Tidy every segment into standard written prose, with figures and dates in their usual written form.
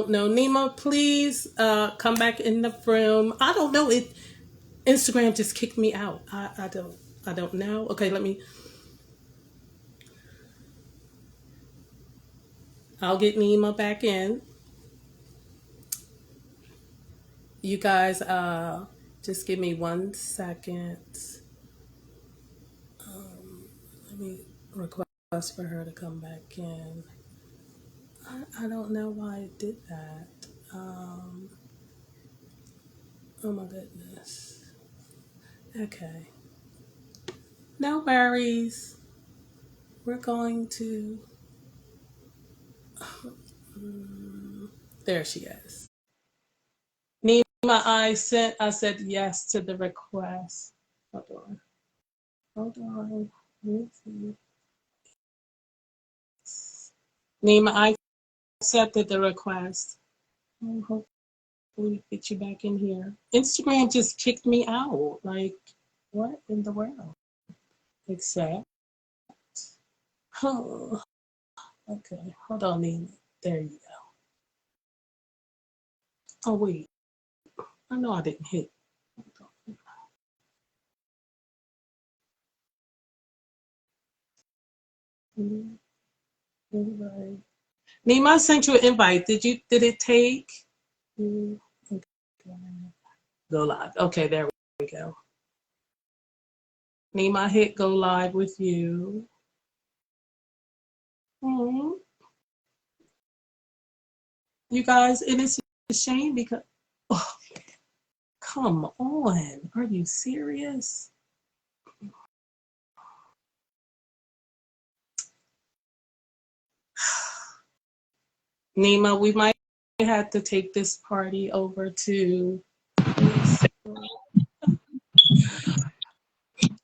don't know. Nima, please come back in the room. I don't know. Instagram just kicked me out. I don't know. Okay, I'll get Nima back in. You guys just give me 1 second. Let me request for her to come back in. I don't know why it did that. Um, oh my goodness. Okay. No worries. We're going to. There she is. Nima, I said yes to the request. Hold on. Hold on. Let me see. Nima, I accepted the request. Oh, hopefully get you back in here. Instagram just kicked me out. Like, what in the world? Accept. Oh, okay. Hold on, Nima. There you go. Oh, wait. I know I didn't hit. Invite. Nima, I sent you an invite. Did it take? Okay. Go live. Okay, there we go. Nima, hit go live with you. Mm-hmm. You guys, it is a shame because, oh, come on. Are you serious? Nima, we might have to take this party over to.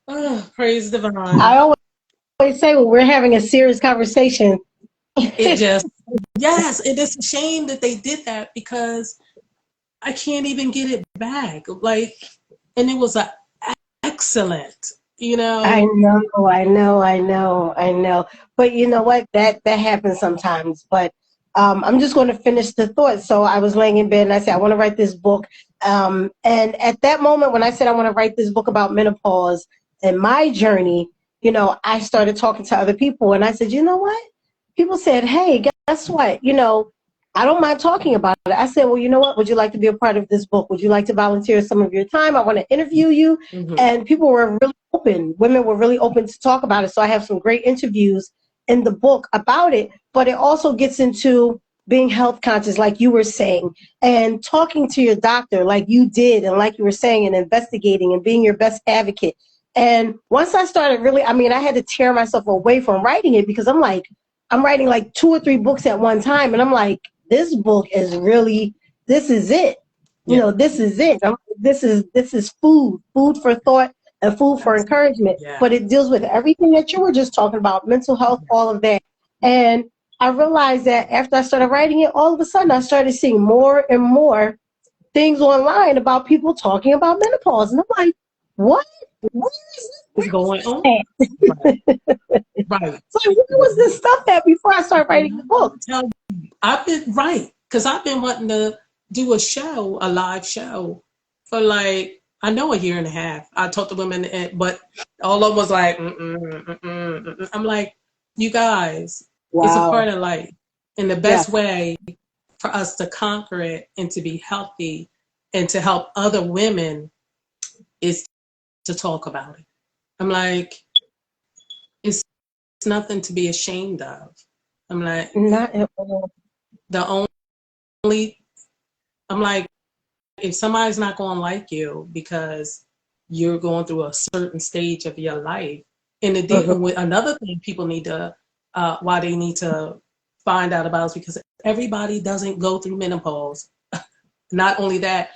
Oh, praise divine. I always say when we're having a serious conversation. Yes, it is a shame that they did that because I can't even get it back. Like, and it was excellent, I know. But you know what? That happens sometimes. But I'm just going to finish the thought. So I was laying in bed and I said, I want to write this book. And at that moment, when I said I want to write this book about menopause and my journey, I started talking to other people and I said, you know what? People said, hey, guess what? I don't mind talking about it. I said, well, you know what? Would you like to be a part of this book? Would you like to volunteer some of your time? I want to interview you. Mm-hmm. And people were really open. Women were really open to talk about it. So I have some great interviews in the book about it. But it also gets into being health conscious, like you were saying, and talking to your doctor like you did, and like you were saying, and investigating and being your best advocate. And once I started really, I had to tear myself away from writing it because I'm writing like 2 or 3 books at one time. And I'm like, this book is really, this is it. Yeah. This is it. This is food for thought and food for encouragement. Yeah. But it deals with everything that you were just talking about, mental health, all of that. And I realized that after I started writing it, all of a sudden I started seeing more and more things online about people talking about menopause. And I'm like, what? What is What's going on? Right. So where was this stuff at before I started writing the book? I've been because I've been wanting to do a live show for like, I know, a year and a half. I talked to women, but all of them was like, I'm like, you guys, It's a part of life. And the best way for us to conquer it and to be healthy and to help other women is to talk about it. I'm like, it's nothing to be ashamed of. I'm like, not at all. The only, I'm like, if somebody's not going to like you because you're going through a certain stage of your life, and with another thing people need to, why they need to find out about is because everybody doesn't go through menopause. Not only that,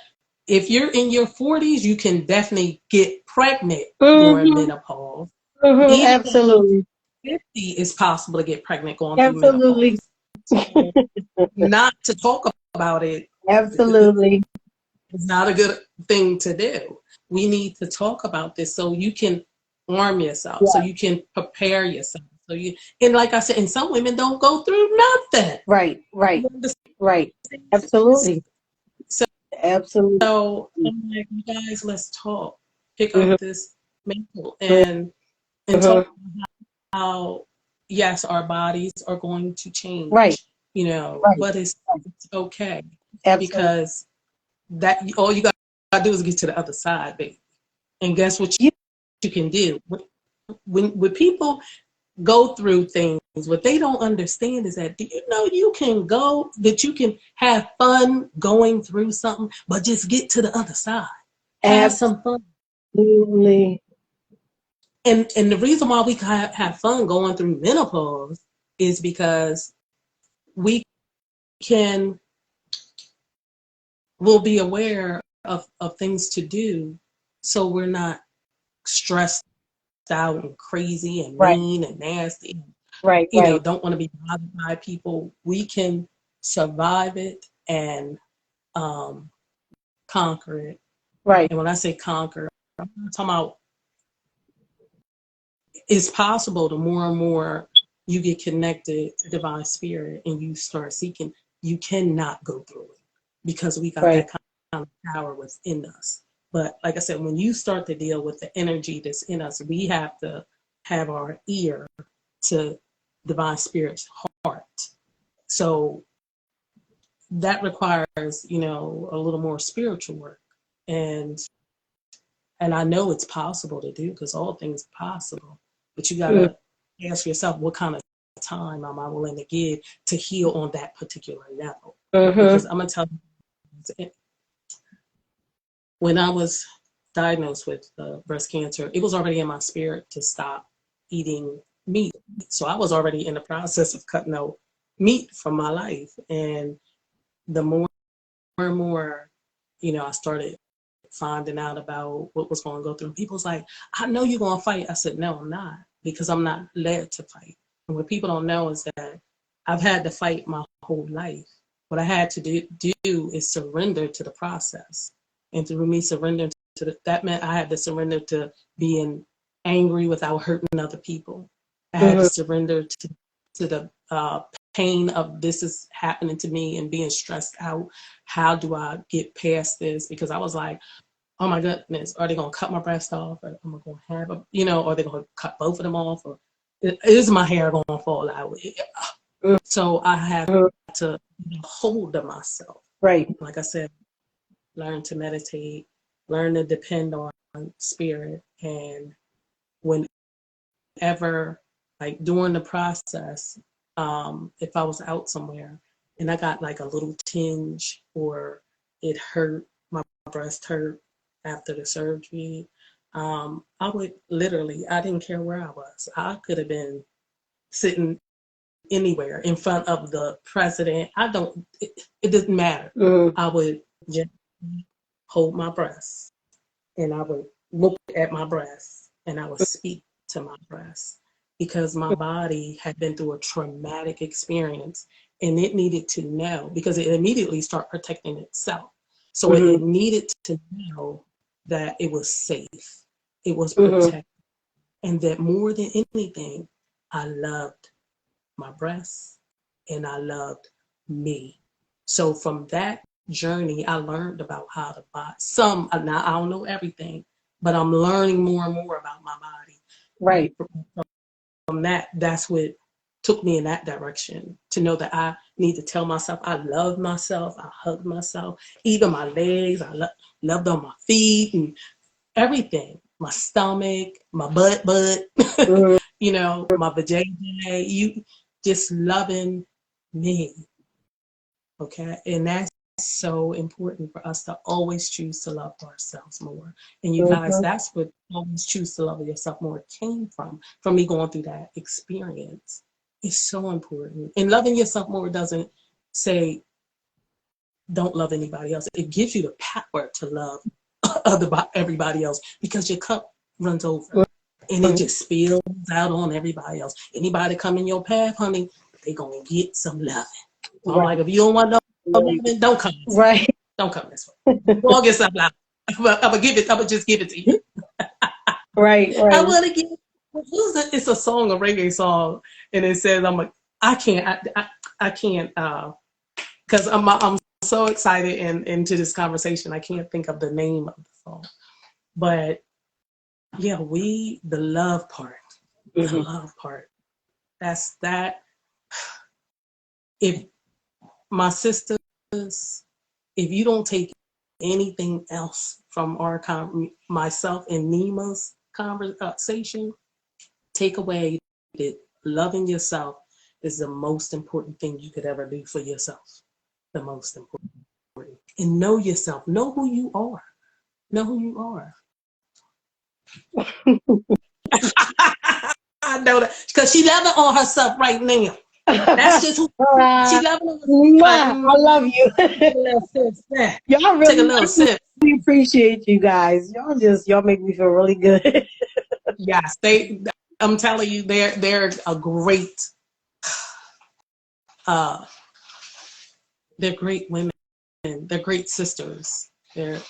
if you're in your 40s, you can definitely get pregnant during menopause. Absolutely. 50, it's possible to get pregnant going through menopause. Not to talk about it. Absolutely. It's not a good thing to do. We need to talk about this so you can arm yourself, so you can prepare yourself, so And like I said, and some women don't go through nothing. Right, right, right. Absolutely. So, Absolutely. so I'm like, you guys, let's talk. Pick Mm-hmm. up this mantle and talk Mm-hmm. about how, yes, our bodies are going to Right, change, right. but it's okay, Absolutely. because that all you got to do is get to the other side, baby. And guess what You, you can do? When people go through things, what they don't understand is that, do you know that you can have fun going through something, but just get to the other side. Have some fun. absolutely. And the reason why we have fun going through menopause is because we can we'll be aware of things to do, so we're not stressed out and crazy and Right, mean and nasty, right, right, don't want to be bothered by people. We can survive it and conquer it. right. And when I say conquer, I'm talking about it's possible. The more and more you get connected to divine spirit and you start seeking, you cannot go through it, because we got Right. that kind of power within us. But like I said, when you start to deal with the energy that's in us, we have to have our ear to divine spirit's heart. So that requires, a little more spiritual work. And I know it's possible to do, because all things are possible. But you gotta ask yourself, what kind of time am I willing to give to heal on that particular level? Because Mm-hmm. I'm gonna tell you, when I was diagnosed with breast cancer, it was already in my spirit to stop eating meat. So I was already in the process of cutting out meat from my life. And the more and more, I started finding out about what was going to go through. People's like, I know you're going to fight. I said, no, I'm not, because I'm not led to fight. And what people don't know is that I've had to fight my whole life. What I had to do is surrender to the process. And through me surrendering that meant I had to surrender to being angry without hurting other people. I had to Mm-hmm. surrender to the pain of this is happening to me and being stressed out. How do I get past this? Because I was like, oh my goodness, are they going to cut my breast off? Or am I going to have are they going to cut both of them off? Or is my hair going to fall out? So I have Mm-hmm. to hold to myself. Right. Like I said, learn to meditate, learn to depend on spirit. And whenever, like during the process, if I was out somewhere and I got like a little tinge, or it hurt, my breast hurt after the surgery, I would literally, I didn't care where I was. I could have been sitting anywhere in front of the president. It doesn't matter. Mm-hmm. I would just hold my breast, and I would look at my breast, and I would speak to my breast, because my body had been through a traumatic experience, and it needed to know, because it immediately started protecting itself. So it Mm-hmm. needed to know that it was safe, it was Mm-hmm. protected, and that more than anything, I loved my breasts and I loved me. So from that journey, I learned about how to buy some. Now I don't know everything, but I'm learning more and more about my body. And Right. from that, that's what took me in that direction, to know that I need to tell myself I love myself, I hug myself, even my legs, I loved on my feet and everything, my stomach, my butt, Mm-hmm. my vajayjay, you just loving me. Okay. And that's so important for us to always choose to love ourselves more. And you guys, Mm-hmm. that's what always choose to love yourself more came from me going through that experience. It's so important. And loving yourself more doesn't say don't love anybody else. It gives you the power to love everybody else, because your cup runs over and it just spills out on everybody else. Anybody come in your path, honey, they gonna get some loving. So I'm Right. like, if you don't want no Right. loving, don't come this way. Right. Don't come this way. Go get some love. I'm gonna just give it to you. Right. I Right. want to give it. It's a song, a reggae song, and it says, "I'm like, I can't, I can't, because I'm so excited and into this conversation, I can't think of the name of the song, but yeah, the love part, the love part. That's that. If my sisters, if you don't take anything else from our myself and Nima's conversation, take away that loving yourself is the most important thing you could ever do for yourself. The most important. And know yourself. Know who you are. Know who you are. I know that because she loving on herself right now. That's just who she loving on herself. I love you. Take a little sip. Y'all Take a really, little sip. really appreciate you guys. Y'all make me feel really good. Yes, I'm telling you, they're a great they're great women. They're great sisters.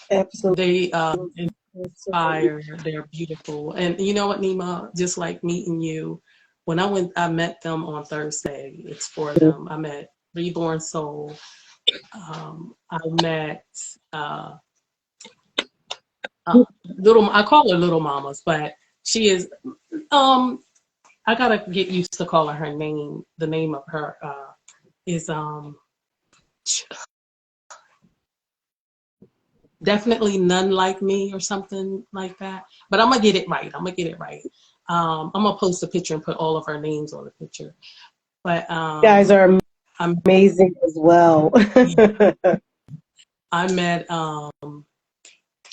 Absolutely. They inspire. They're beautiful. And you know what, Nima? Just like meeting you, when I met them on Thursday. It's for them. I met Reborn Soul. I met little. I call her Little Mamas, but she is. I gotta get used to calling her name. The name of her is definitely None Like Me or something like that. But I'm gonna get it right. I'm gonna post a picture and put all of our names on the picture. But You guys are amazing as well. I met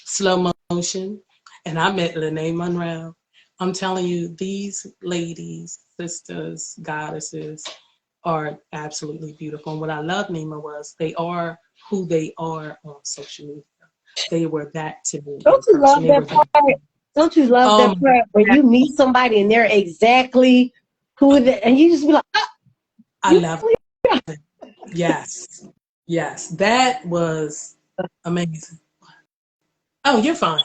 Slow Motion and I met Lene Monroe. I'm telling you, these ladies, sisters, goddesses are absolutely beautiful. And what I love, Nima, was they are who they are on social media. They were that to me. Don't you love that part? Don't you love that part when you meet somebody and they're exactly who they, and you just be like, I love it. Yes. Yes. That was amazing. Oh, you're fine.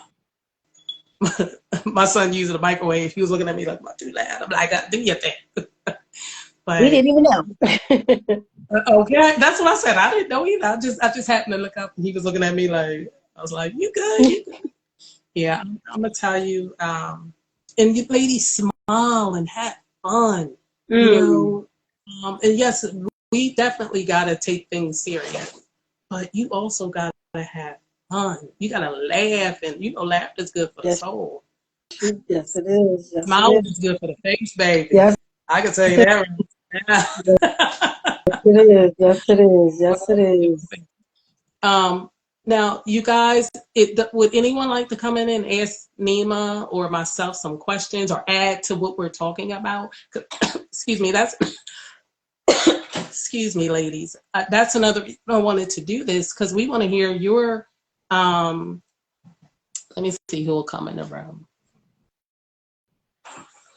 My son using the microwave. He was looking at me like, "Am I too loud?" I'm like, "Do your thing." But we didn't even know. Okay, that's what I said. I didn't know either. I just happened to look up, and he was looking at me like, I was like, "You good? You good?" Yeah, I'm gonna tell you. And you ladies smile and have fun. You know, and yes, we definitely gotta take things serious, but you also gotta have fun. You gotta laugh, and laughter is good for the soul. Yes, it is. Yes, Smile it is. is good for the face, baby. Yes, I can tell you that. it is. Yes, it is. Yes, it is. Now, you guys, would anyone like to come in and ask Nima or myself some questions or add to what we're talking about? Excuse me, excuse me, ladies. That's another reason I wanted to do this because we want to hear your, let me see who will come in the room.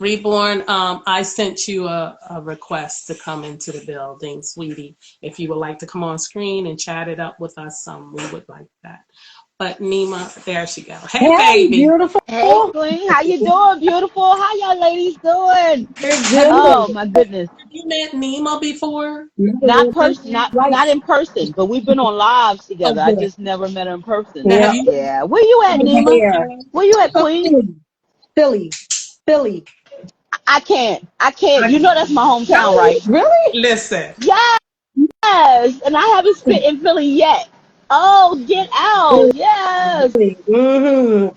Reborn, I sent you a request to come into the building, sweetie. If you would like to come on screen and chat it up with us, we would like that. But Nima, there she go. Hey, baby. Beautiful. Hey, Queen. How you doing, beautiful? How y'all ladies doing? Oh, my goodness. Have you met Nima before? Not in person, but we've been on lives together. I Okay. just never met her in person. Now, have you? Yeah. Where you at, Nima? Where you at, Queen? Philly. I can't. You know that's my hometown, right? Really? Listen. Yes. And I haven't spit in Philly yet. Oh, get out. Yes.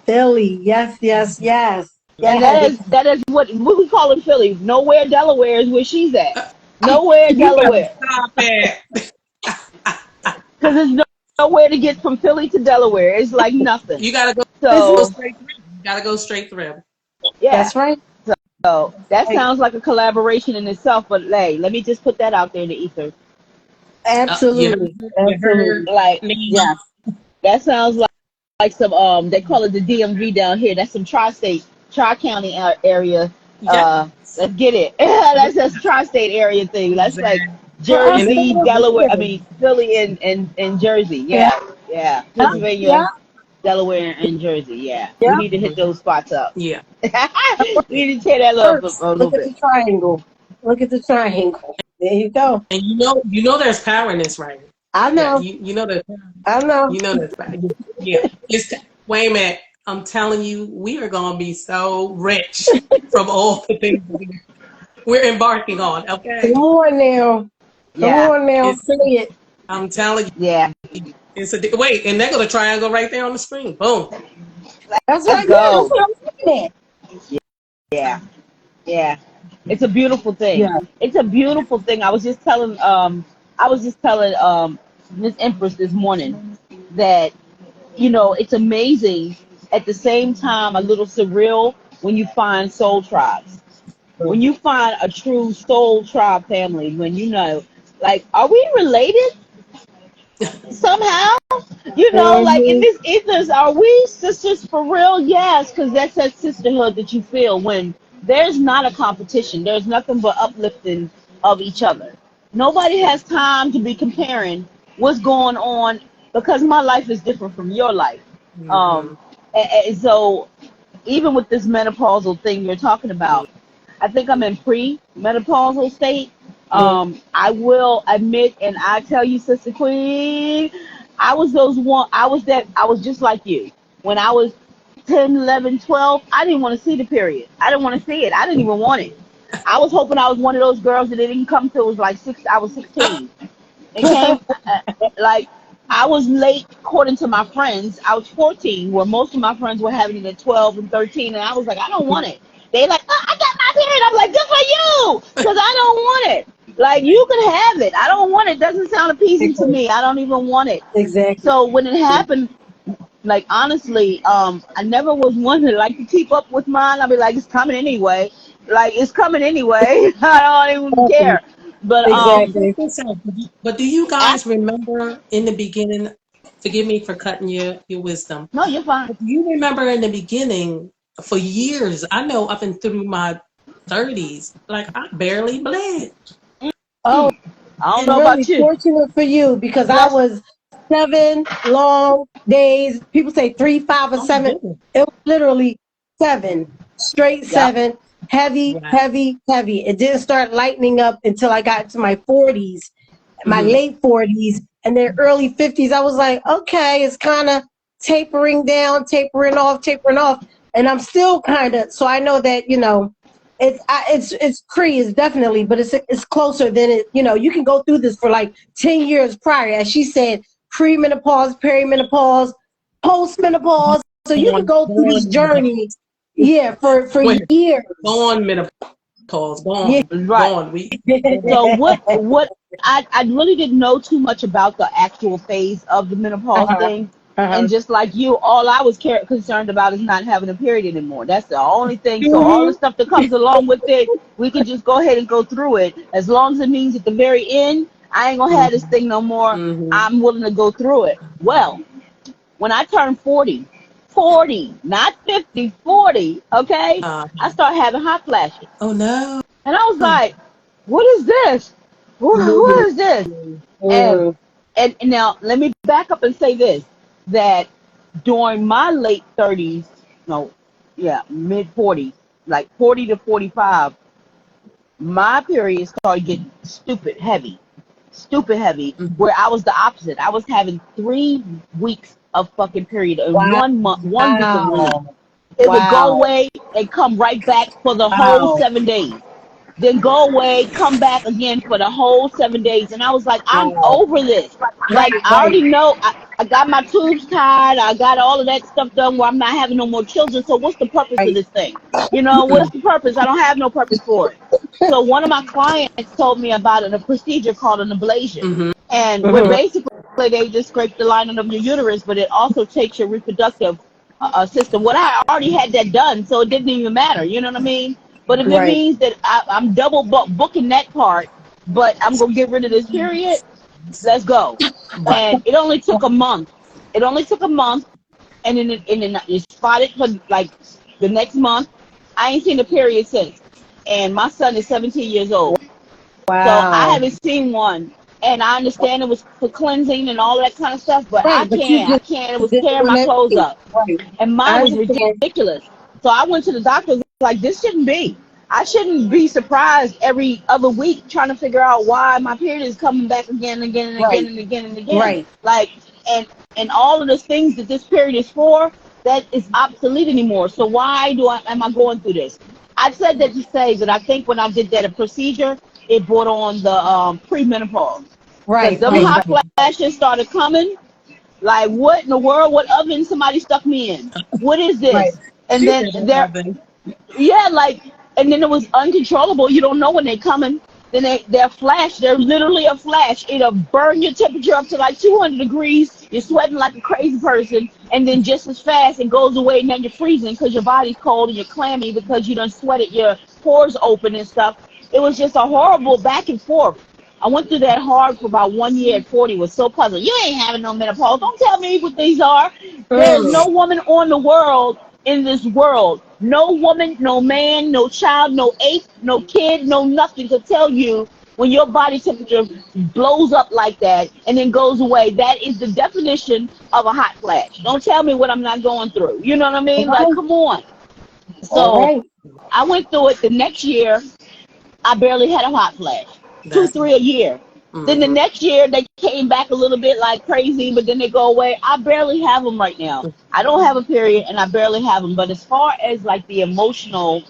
Philly. Yes. And that is what we call in Philly. Nowhere, Delaware is where she's at. Nowhere, You better Delaware. stop it. Because there's nowhere to get from Philly to Delaware. It's like nothing. You gotta go So straight through. You gotta go straight through. yeah. That's right. So that sounds like a collaboration in itself. But hey, let me just put that out there in the ether. Absolutely. Like Yes. that sounds like some they call it the DMV down here. That's some tri-county area. Let's get it. That's just tri-state area thing. That's like Jersey, Delaware. I mean Philly and Jersey. Yeah. Pennsylvania. Delaware and Jersey. Yeah, we Yeah. need to hit those spots up. Yeah. We need to tear that up Works. a little Look at bit. the triangle. Look at the triangle. There you go. And you know there's power in this, right? I Yeah, know. you know that. I know. You know that's right. Yeah. It's wait a minute. I'm telling you, we are gonna be so rich from all the things we're embarking on. Come Okay. on now. Come Yeah, on now. It's Say it. I'm telling yeah. you, it's a wait, and there go the triangle right there on the screen. Boom. That's Let's right. Yeah, that's go. what I'm saying. Yeah, yeah. It's a beautiful thing. Yeah. It's a beautiful thing. I was just telling Miss Empress this morning that it's amazing, at the same time a little surreal, when you find soul tribes. When you find a true soul tribe family, when like, are we related somehow? Like in Mm-hmm. this ethos, are we sisters for real? Yes, because that's that sisterhood that you feel when there's not a competition. There's nothing but uplifting of each other. Nobody has time to be comparing what's going on, because my life is different from your life. Mm-hmm. Um, and so, even with this menopausal thing you're talking about, I think I'm in pre-menopausal state. I will admit, and I tell you, Sister Queen, I was just like you. When I was 10, 11, 12, I didn't want to see the period. I didn't want to see it. I didn't even want it. I was hoping I was one of those girls that it didn't come till it was like I was 16. It came like, I was late according to my friends. I was 14, where most of my friends were having it at 12 and 13, and I was like, I don't want it. They like, oh, I got my period. I'm like, good for you, because I don't want it. Like, you can have it. I don't want it. Doesn't sound appeasing to me. I don't even want it. Exactly. So when it happened, like, honestly, I never was one to like to keep up with mine. I'd be like, it's coming anyway. Like, it's coming anyway. I don't even Exactly. care. But Well, check Exactly. this out. But do you guys remember in the beginning? Forgive me for cutting your wisdom. no, you're fine. But do you remember in the beginning, for years? I know up and through my 30s, like I barely bled. Oh, I don't and know really about you. fortunate for you because I Yes. was 7 long days. People say 3, 5, or Oh my 7. goodness! It was literally 7, straight Yep. 7, heavy, Wow. heavy, heavy. It didn't start lightening up until I got to my 40s, my Hmm. late 40s, and then early 50s. I was like, okay, it's kind of tapering down, tapering off, and I'm still kind of. So I know that it's Cree is definitely, but it's closer than it. You can go through this for like 10 years prior, as she said, pre-menopause, perimenopause, post-menopause. So you can go Go through this on, menopause. journey, yeah, for Wait, years. go on, menopause. Go Yeah. on, go Right. on. We go back. So what I really didn't know too much about the actual phase of the menopause Uh-huh. thing. And Uh-huh. just like you, all I was concerned about is not having a period anymore. That's the only thing. So all the Hmm. stuff that comes along with it, we could just go ahead and go through it. As long as it means at the very end, I ain't gonna have this Mm-hmm. thing no more. Mm-hmm. I'm willing to go through it. Well, when I turned 40, 40, not 50, 40, okay, I started having hot flashes. Oh no. And I was like, what is this? What is this? And, Hmm. and now let me back up and say this, that during my late 30s, no, yeah, mid 40s, like 40 to 45, my period started getting stupid heavy, Mm-hmm. where I was the opposite. I was having 3 weeks of fucking period in Wow. 1 month, 1 week of bleed. Wow. It would go Wow. away and come right back for the whole Wow. 7 days, then go away, come back again for the whole 7 days. And I was like, I'm Wow. over this. Right, Like, I right. already know I got my tubes tied. I got all of that stuff done where I'm not having no more children. So what's the purpose of Right. this thing? What's the purpose? I don't have no purpose for it. So one of my clients told me about a procedure called an ablation. Mm-hmm. And where Hmm. basically they just scrape the lining of your uterus, but it also takes your reproductive system. What I already had that done, so it didn't even matter. You know what I mean? But if it Right. means that I'm double booking that part, but I'm gonna get rid of this period, let's go. Right. And it only took a month. It only took a month, and then it spotted for like the next month. I ain't seen a period since. And my son is 17 years old, so I Wow. haven't seen one And I understand it was for cleansing and all that kind of stuff, but Right, but you I just can't. It was didn't tearing want my clothes to. up. Right. And mine I was understand. ridiculous. So I went to the doctor, like, this shouldn't be. I shouldn't be surprised every other week trying to figure out why my period is coming back again and again and again Right. and again and again. Right. Like, and all of the things that this period is for, that is obsolete anymore. So why am I going through this? I said that to say that I think when I did that procedure, it brought on the premenopause. Because Right. them Right. hot Right. flashes started coming. Like, what in the world? What oven somebody stuck me in? What is Right. this? And She then said an there, oven. yeah, like, and then it was uncontrollable. You don't know when they're coming. Then they're flash. They're literally a flash. It'll burn your temperature up to like 200 degrees. You're sweating like a crazy person, and then just as fast it goes away, and then you're freezing because your body's cold and you're clammy because you done sweated your pores open and stuff. It was just a horrible back and forth. I went through that hard for about 1 year at 40. It was so puzzled. You ain't having no menopause. Don't tell me what these are. There is Mm. no woman on the world, in this world, no woman, no man, no child, no ape, no kid, no nothing to tell you when your body temperature blows up like that and then goes away. That is the definition of a hot flash. Don't tell me what I'm not going through. You know what I All mean? Like, right. come on. All So right. I went through it the next year. I barely had a hot flash. Two, That's three a year. Then the mm-hmm. next year they came back a little bit like crazy, but then they go away. I barely have them right now. I don't have a period, and I barely have them. But as far as like the emotional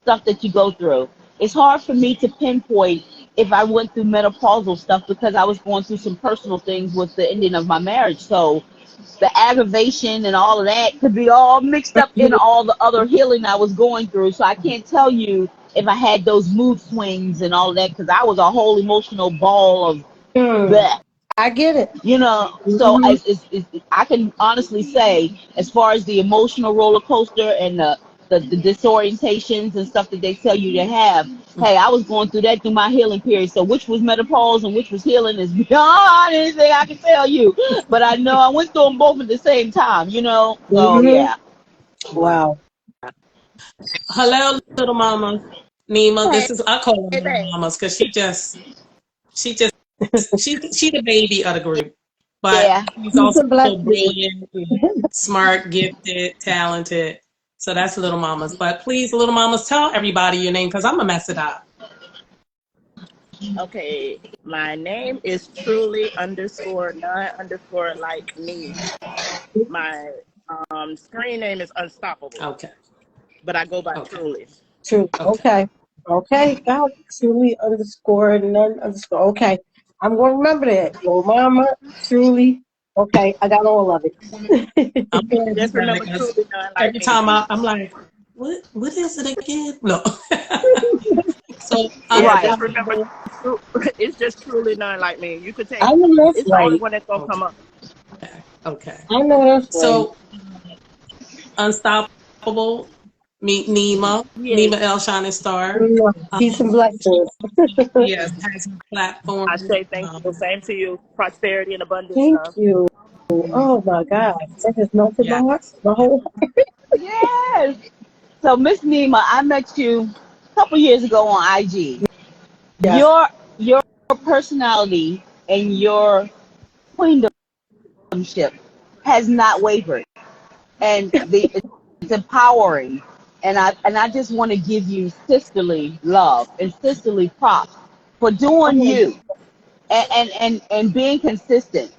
stuff that you go through, it's hard for me to pinpoint if I went through menopausal stuff because I was going through some personal things with the ending of my marriage. So the aggravation and all of that could be all mixed up in all the other healing I was going through. So I can't tell you if I had those mood swings and all of that because I was a whole emotional ball of Mm. that. I get it. So Mm-hmm. I can honestly say, as far as the emotional roller coaster and the disorientations and stuff that they tell you to have, hey, I was going through that through my healing period. So which was menopause and which was healing is beyond anything I can tell you. But I know I went through them both at the same time, you know? So Mm-hmm. yeah. Wow. Wow. Hello, little mama. Nima. Hey, This is I call her little babe. mamas because she the baby of the group. But Yeah. she's Peace also and blessings. brilliant, and smart, gifted, talented. So that's little mamas. But please, little mamas, tell everybody your name because I'm gonna mess it up. Okay, my name is truly underscore none underscore like me. My screen name is Unstoppable, Okay. but I go by Okay. truly. True. Okay. Okay. Okay. Got it. Truly underscore none underscore. Okay. I'm going to remember that. Little mama, truly. Okay. I got all of it. I'm glad you Just got it remember because truly none like every me. time I'm like, what is it again? No. So Yeah, Right. just remember unstoppable. it's just truly none like me. You could I take know that's it's the only right. one that's gonna Okay. come up. Okay. I know that's right. So unstoppable. Meet Nima. Yes. Nima El Shining Star. Peace and blessings. Yes, has her platform. I say thank you. Um, Same to you. Prosperity and abundance Thank stuff. you. Oh my God. That just melted my yes, heart. The yes. whole Yes. So Miss Nima, I met you a couple years ago on IG. yes. Your personality and your queendomship has not wavered, and it's empowering. And I just want to give you sisterly love and sisterly props for doing Oh, you and being consistent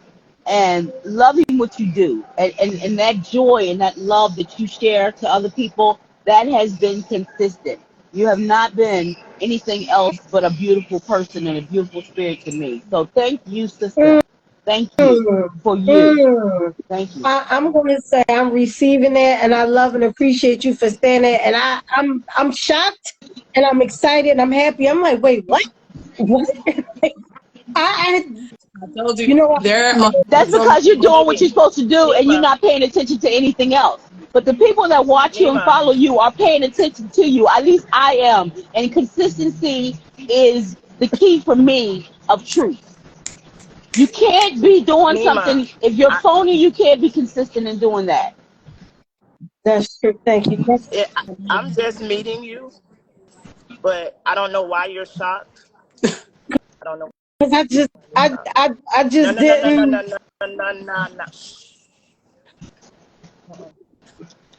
and loving what you do and that joy and that love that you share to other people that has been consistent. You have not been anything else but a beautiful person and a beautiful spirit to me. So thank you, sister. mm, Thank you mm, for you. mm. Thank you. I'm going to say I'm receiving it, and I love and appreciate you for saying it. And I'm shocked, and I'm excited, and I'm happy. I'm like, wait, what? What? I I told you you know what? there No. are That's some. because you're doing what you're supposed to do and you're Nima, not paying attention to anything else. But the people that watch you and Nima, follow you are paying attention to you. At least I am. And consistency is the key for me of truth. You can't be doing Nima. something if you're I, phony. You can't be consistent in doing that. That's true. Thank you. it, I'm just meeting you, but I don't know why you're shocked. I don't know I just, I No, just no, no, no, no, didn't. no, no, no, no, no.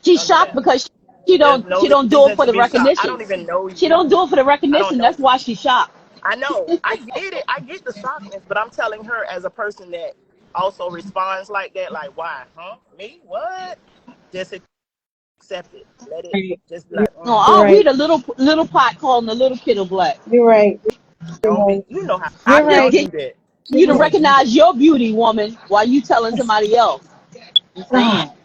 She's Don't do shocked that. because There's she no don't do it reason for to the be shocked. I recognition. don't even know She you. don't do it for the I don't recognition. know That's why you. she's shocked. I know. I get it. I get the shockness, but I'm telling her as a person that also responds like that, like, why? Huh? Me? What? Just accept it. Let it just be like, No, You're I'll right. read a little pot calling the little kid black. You're right. You're don't be, right. you know how I'm You're just y'all right. do getting that. You're you to You right. know, do recognize that. your beauty, woman, while you telling somebody else. You see? Oh,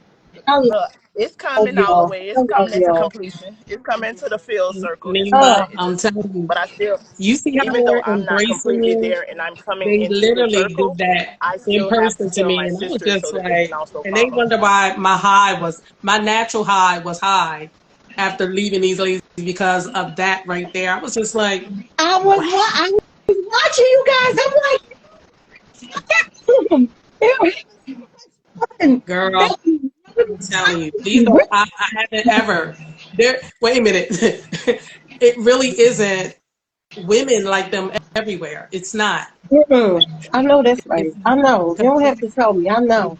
I Look, it's love coming all the y'all. way. I It's love coming into y'all. completion. It's coming into the field circle. It's Oh, Nima, good. It I'm just, telling you, but I still, you see how even though they're I'm not embracing completely you? there and I'm coming They into the literally did circle, that I in still have to person to tell me, my and I was sisters so just that they can like, also and they follow. wonder why my natural high was high after leaving these ladies because of that right there. I was just like, wow, I was watching you guys. I'm like, it was fun. girl, That was I'm telling you, these really are I haven't ever. There, wait a minute, it really isn't women like them everywhere. It's not. mm-mm. I know that's right. It's I know. You don't not. have to tell me. I know.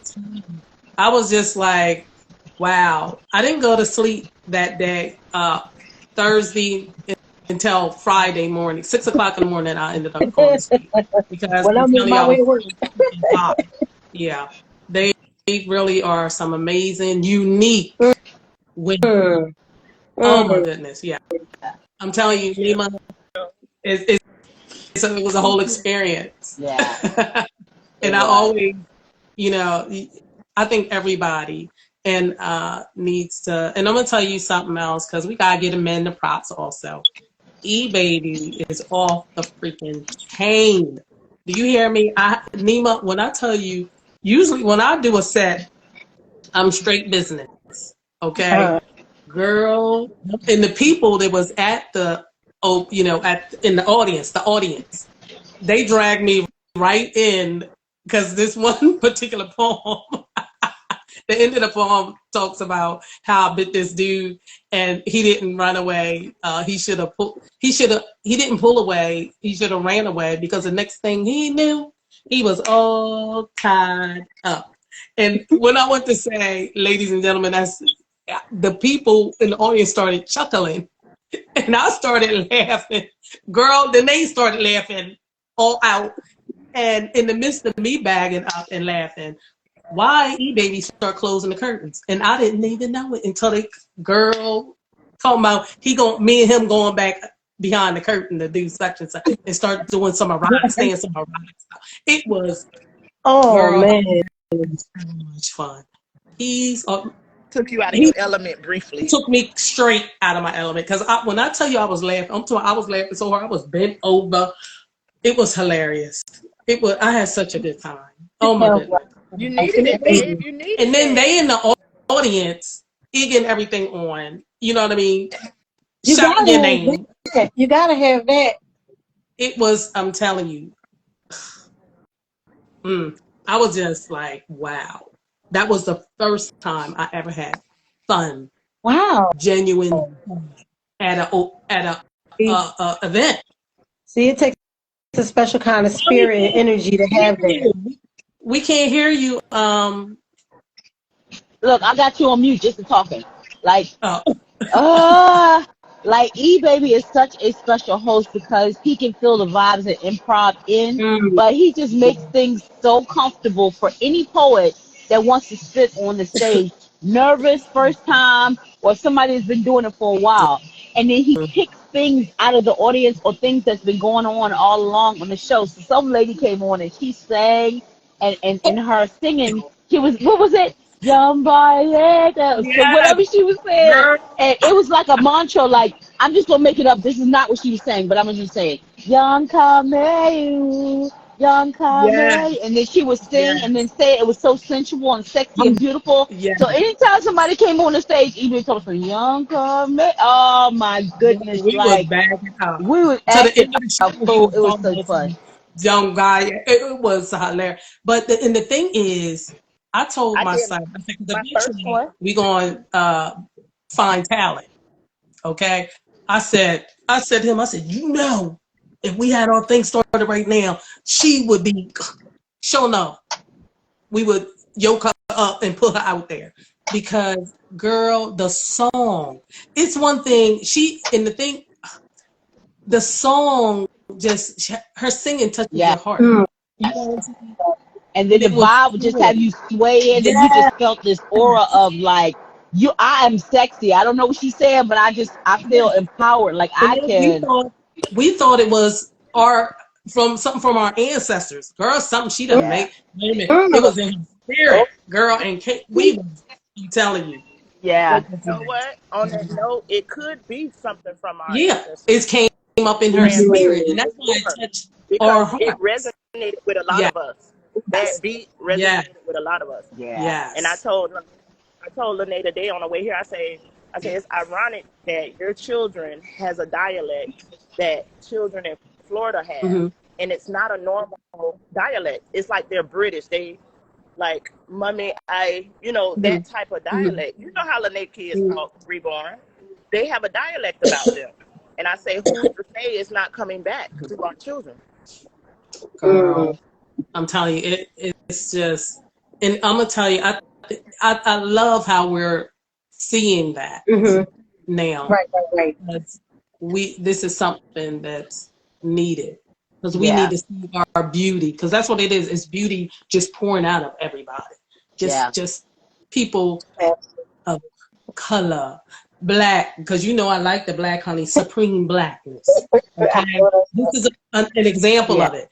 I was just like, wow. I didn't go to sleep that day, Thursday until Friday morning, 6 o'clock in the morning. I ended up going to sleep because When I'm I'm on telling you, my I way was to work. so hot. Yeah, they really are some amazing, unique women. Mm, Oh my mm. goodness, yeah. I'm telling you, Nima, it was a whole experience. Yeah, it And I was. always, you know, I think everybody and needs to. And I'm gonna tell you something else because we gotta get a men the props also. E baby is off the freaking chain. Do you hear me? Nima, when I tell you, usually when I do a set, I'm straight business. Okay, Uh, girl, and the people that was at the at in the audience, they dragged me right in because this one particular poem, the end of the poem talks about how I bit this dude and he didn't run away. He didn't pull away. He should have ran away because the next thing he knew, he was all tied up. And when I went to say, ladies and gentlemen, that's the people in the audience started chuckling and I started laughing. Girl, then they started laughing all out. And in the midst of me bagging up and laughing, why E-Baby start closing the curtains? And I didn't even know it until they, girl, talking about me and him going back behind the curtain to do such and such and start doing some erotic, saying some erotic stuff. It was, oh girl, man. so much fun. Took you out of your He element briefly. took me straight out of my element because when I tell you I was laughing, I was laughing so hard I was bent over. It was hilarious. I had such a good time. Oh my Sounds goodness. You like needed And it, they, babe. You needed and then that. they in the audience egging everything on. You know what I mean? you Shouting gotta your have name. that. You gotta have that. It was, I'm telling you, I was just like, wow. That was the first time I ever had fun, Wow. genuine fun at a event. See, it takes a special kind of Oh, we spirit and can't energy to hear have that. you. We can't hear you. Look, I got you on mute just to talking. Like, Uh, Uh, like E Baby is such a special host because he can feel the vibes and improv in, Mm. but he just makes things so comfortable for any poet that wants to spit on the stage. Nervous first time, or somebody has been doing it for a while, and then he picks things out of the audience or things that's been going on all along on the show. So some lady came on and she sang, and in her singing, she was what was it? Jambalaya. So yes, whatever she was saying, girl. and it was like a mantra. Like I'm just gonna make it up. This is not what she was saying, but I'm gonna just say it. Young Kameu, Young Yes, Kameu, and then she would sing and then yes, say it. It was so sensual and sexy and beautiful. yes. So anytime somebody came on the stage, even told us Young Kameu. Oh my Yeah, goodness! we was Like bagging up we was to the end acting of the a show. He fool. was It was talking so to fun. some young guy. It was hilarious. But and the thing is, I told I my did son, I said, 'cause my first eventually one. we going to find talent. Okay. I said to him, I said, you know. if we had our thing started right now, she would be sure enough. We would yoke her up and put her out there because, girl, the song. It's one thing the song just her singing touches Yeah. your heart. You know what I'm saying? And then And the it was vibe would just pure. have you swaying, and you just felt this aura of like, I am sexy. I don't know what she's saying, but I feel empowered. Like And I then can. we thought it was something from our ancestors. Girl, something she done Yeah. made. Wait a minute. It was in her spirit, girl, and I'm telling you. Yeah. You know what? On that note, it could be something from our Yeah, ancestors it came up in her translated spirit, and that's why to it her touched because our it hearts. resonated with a lot Yes, of us. That beat yes, resonated with a lot of us. Yeah. And I yes. told Lene today on the way here, I say it's ironic that your children has a dialect that children in Florida have. Mm-hmm, And it's not a normal dialect. It's like they're British. They like mommy, mm-hmm, that type of mm-hmm, dialect. You know how Lene kids mm-hmm. talk reborn. They have a dialect about them. And I say, who's to say it's not coming back to our children? Girl, I'm telling you, it's just, and I'm gonna tell you, I love how we're seeing that now. Right, right, right. That's, this is something that's needed because we need Yeah. to see our beauty because that's what it is. It's beauty just pouring out of everybody. Yeah. Just people Absolutely. of color, black, because I like the black, honey, supreme blackness. Okay, this is an example Yeah. of it.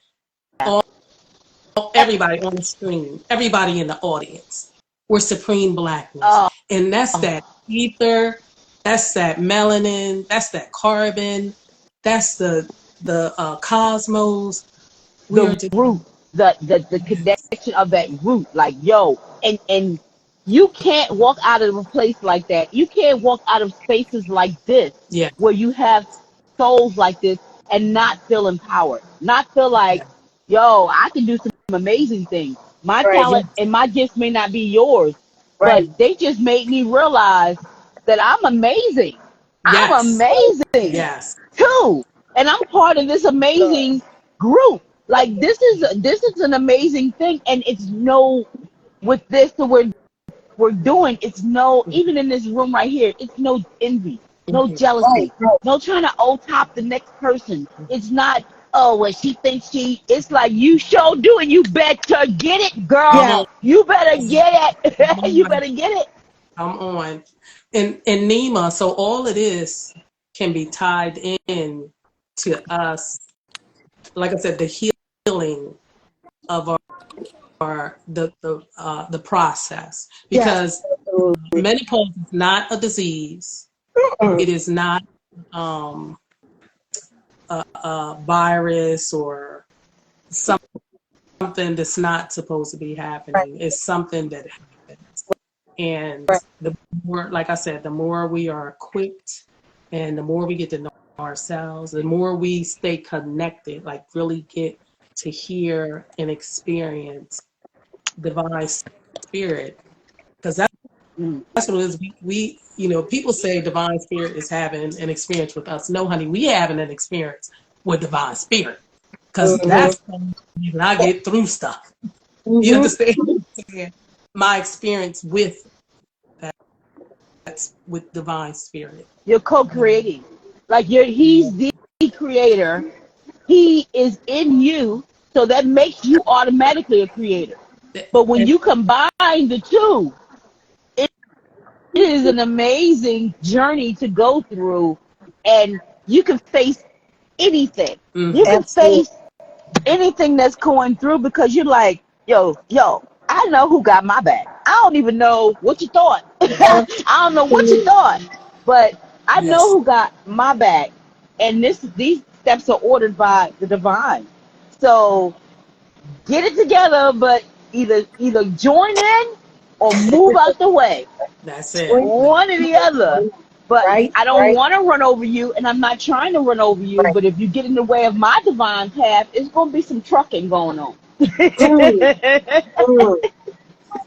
Everybody on the screen, everybody in the audience, we're supreme blackness, Oh. and that's that ether, that's that melanin, that's that carbon, that's the cosmos. We are The together. root, the connection of that root, like yo, and you can't walk out of a place like that. You can't walk out of spaces like this Yeah, where you have souls like this and not feel empowered, not feel like, yeah, yo, I can do some amazing things. My Right, yeah, talent and my gifts may not be yours, right, but they just made me realize that I'm amazing. I'm yes, amazing yes, too, and I'm part of this amazing group. Like this is an amazing thing, and it's no with this that we're doing. It's no, even in this room right here. It's no envy, no mhm, right, jealousy, right. no trying to top the next person. It's not, oh, well, she thinks she. It's like you sure do, and you better get it, come girl. Yeah, on, You better get come it. You on, better get it. come on, and Nima. So all of this can be tied in to us. Like I said, the healing of the process yes, because absolutely. menopause is not a disease. Mm, It is not um, a virus or something that's not supposed to be right, happening. It's something that happens. And right, the more, like I said, the more we are equipped and the more we get to know ourselves, the more we stay connected, like really get to hear and experience divine spirit. Because Mm. that's what it is. People say divine spirit is having an experience with us. No, honey, we having an experience with divine spirit because mm-hmm, that's when I get through stuff. You mm-hmm, understand? My experience with that's with divine spirit. You're co-creating. Like he's the creator. He is in you, so that makes you automatically a creator. But when And you combine the two, it is an amazing journey to go through, and you can face anything. You mm-hmm, can absolutely. face anything that's going through because you're like, yo, I know who got my back. I don't even know what you thought. I don't know what you Absolutely. thought, but I know yes, who got my back. And these steps are ordered by the divine. So get it together, but either join in or move out the way. that's it. One or the other. But Right, I don't right, want to run over you, and I'm not trying to run over you. right. But if you get in the way of my divine path, it's going to be some trucking going on. Mm, mm.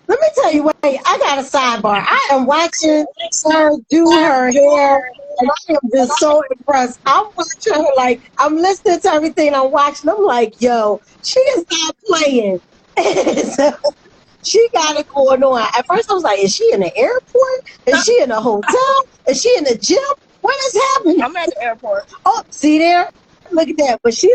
Let me tell you what, I got a sidebar. I am watching her do her hair. And I am just so impressed. I'm watching her like I'm listening to everything I'm watching. I'm like, yo, she is not playing. So, she got it going on. At first, I was like, is she in the airport? Is she in a hotel? Is she in the gym? What is happening? I'm at the airport. Oh, see there? Look at that. But she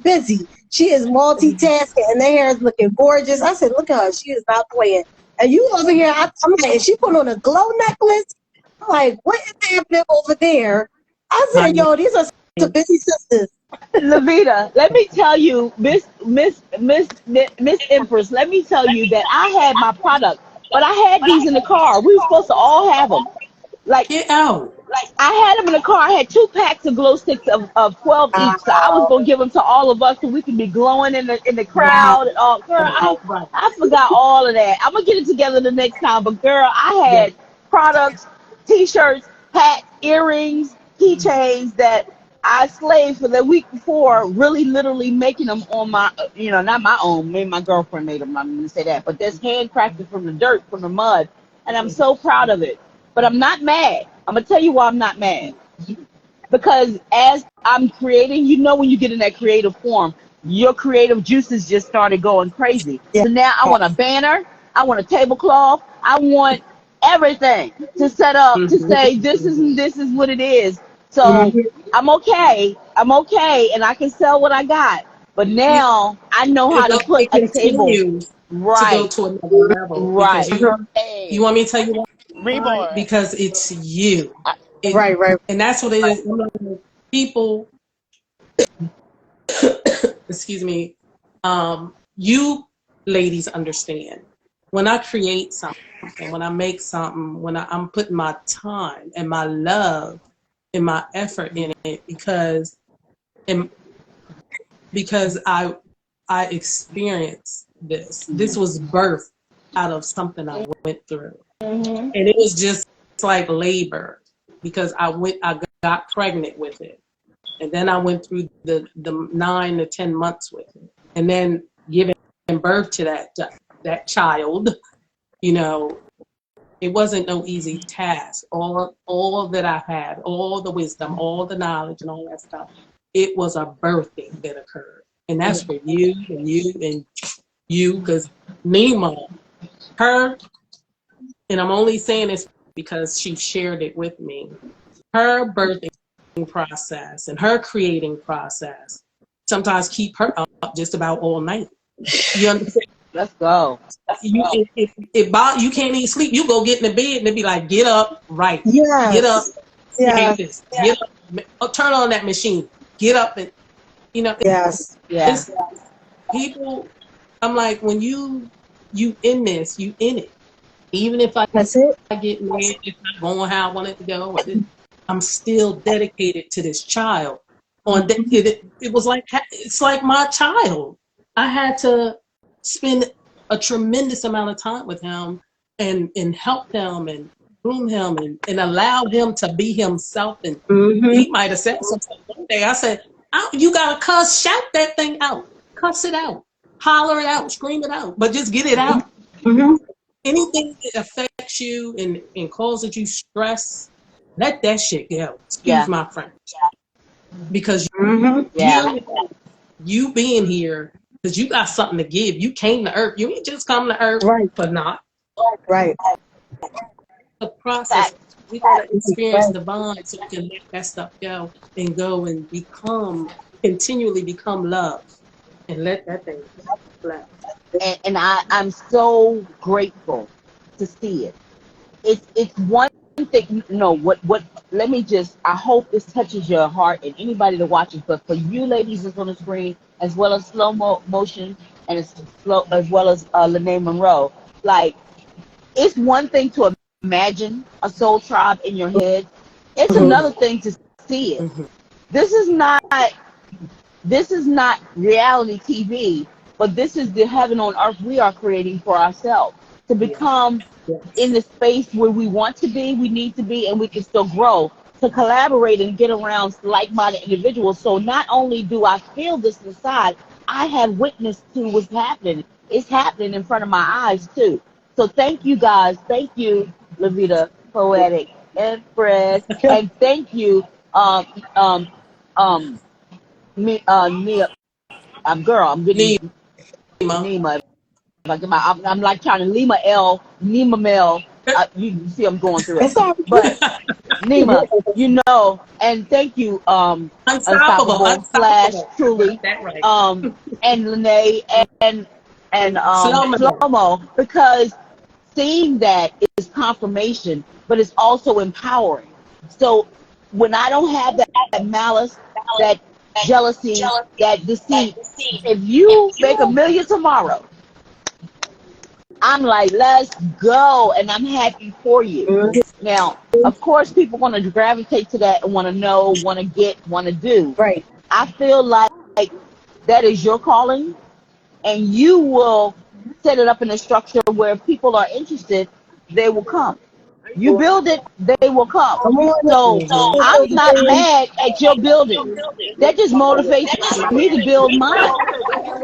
busy. She is multitasking, and the hair is looking gorgeous. I said, look at her. She is not playing. And you over here, I'm like, is she put on a glow necklace? I'm like, what is happening over there? I said, yo, these are some busy sisters. Lavita, let me tell you, Miss Empress, let me tell you that I had my product, but I had these in the car. We were supposed to all have them. Like, Get out. I had them in the car. I had 2 packs of glow sticks of 12 each. So I was gonna give them to all of us so we could be glowing in the Wow. crowd and all. Girl, Right. I forgot all of that. I'm gonna get it together the next time. But girl, I Yes. had products, t-shirts, hats, earrings, keychains that I slaved for the week before, really literally making them on my, not my own. Me and my girlfriend made them. I'm gonna say that, but that's handcrafted from the dirt, from the mud, and I'm so proud of it. But I'm not mad. I'm gonna tell you why I'm not mad. Because as I'm creating, when you get in that creative form, your creative juices just started going crazy. Yeah. So now I want a banner, I want a tablecloth, I want everything to set up to say this is what it is. So Mhm. I'm okay, and I can sell what I got. But now I know how to put It a table continues to go right, to another level because right. you want me to tell you why? Reborn. Because it's you. It Right, right. and that's what it is. People, excuse me, you ladies understand. When I create something, when I make something, when I'm putting my time and my love and my effort in it and because I experienced this. This was birthed out of something I went through. Mm-hmm. And it was just like labor because I got pregnant with it. And then I went through the 9 to 10 months with it. And then giving birth to that child, you know, it wasn't no easy task. All that I had, all the wisdom, all the knowledge and all that stuff, it was a birthing that occurred. And that's for you and you and you, because Nima, her, and I'm only saying this because she shared it with me, her birthing process and her creating process sometimes keep her up just about all night. You understand? Let's go. You can't even sleep. You go get in the bed and it be like, get up, right. Get up, Yes. create Yes. this. Get up, turn on that machine. Get up and Yes. Yeah. it's people. I'm like, when you in this, you in it. Even if I That's it. get mad, it's not going how I want it to go, I'm still dedicated to this child. It was like it's like my child. I had to spend a tremendous amount of time with him and help him and groom him and allow him to be himself. And Mm-hmm. he might have said something one day. I said, you gotta cuss, shout that thing out, cuss it out, holler it out, scream it out, but just get it out. Mm-hmm. Anything that affects you and causes you stress, let that shit go. Excuse Yeah. my French. Because Mm-hmm. Yeah. you being here, because you got something to give. You came to Earth. You ain't just come to Earth Right. for not. Right. The process, Fact. we gotta experience Right. the bond so we can let that stuff go and continually become love and let that thing flow. And I'm so grateful to see it. It's one thing. No, what? Let me just. I hope this touches your heart and anybody that watches. But for you ladies that's on the screen, as well as motion and as well as Lene Monroe, like it's one thing to imagine a soul tribe in your head. It's Mm-hmm. another thing to see it. Mhm. This is not this is not reality TV, but this is the heaven on earth we are creating for ourselves to Yeah. become in Yes. the space where we want to be, we need to be, and we can still grow to collaborate and get around like-minded individuals. So not only do I feel this inside, I have witnessed to what's happening. It's happening in front of my eyes too. So thank you guys. Thank you, Lavita Poetic. Empress, and thank you, um, um, Nia, girl, I'm getting Nima. Nima. I'm like trying to Lima L, Nima Mel. You see, I'm going through it, It's all but Nima, and thank you, Unstoppable. Unstoppable slash Unstoppable. I got Truly, that right. and Lene and Slow mo. Slomo, because seeing that is confirmation, but it's also empowering. So when I don't have that malice, that jealousy, that deceit, if you make a million tomorrow, I'm like, let's go, and I'm happy for you. Now, of course, people want to gravitate to that and want to know, want to get, want to do. right. I feel like that is your calling, and you will set it up in a structure where people are interested, they will come. You build it, they will come. Come on. So I'm not Mhm. mad at your building. That just motivates me to build mine.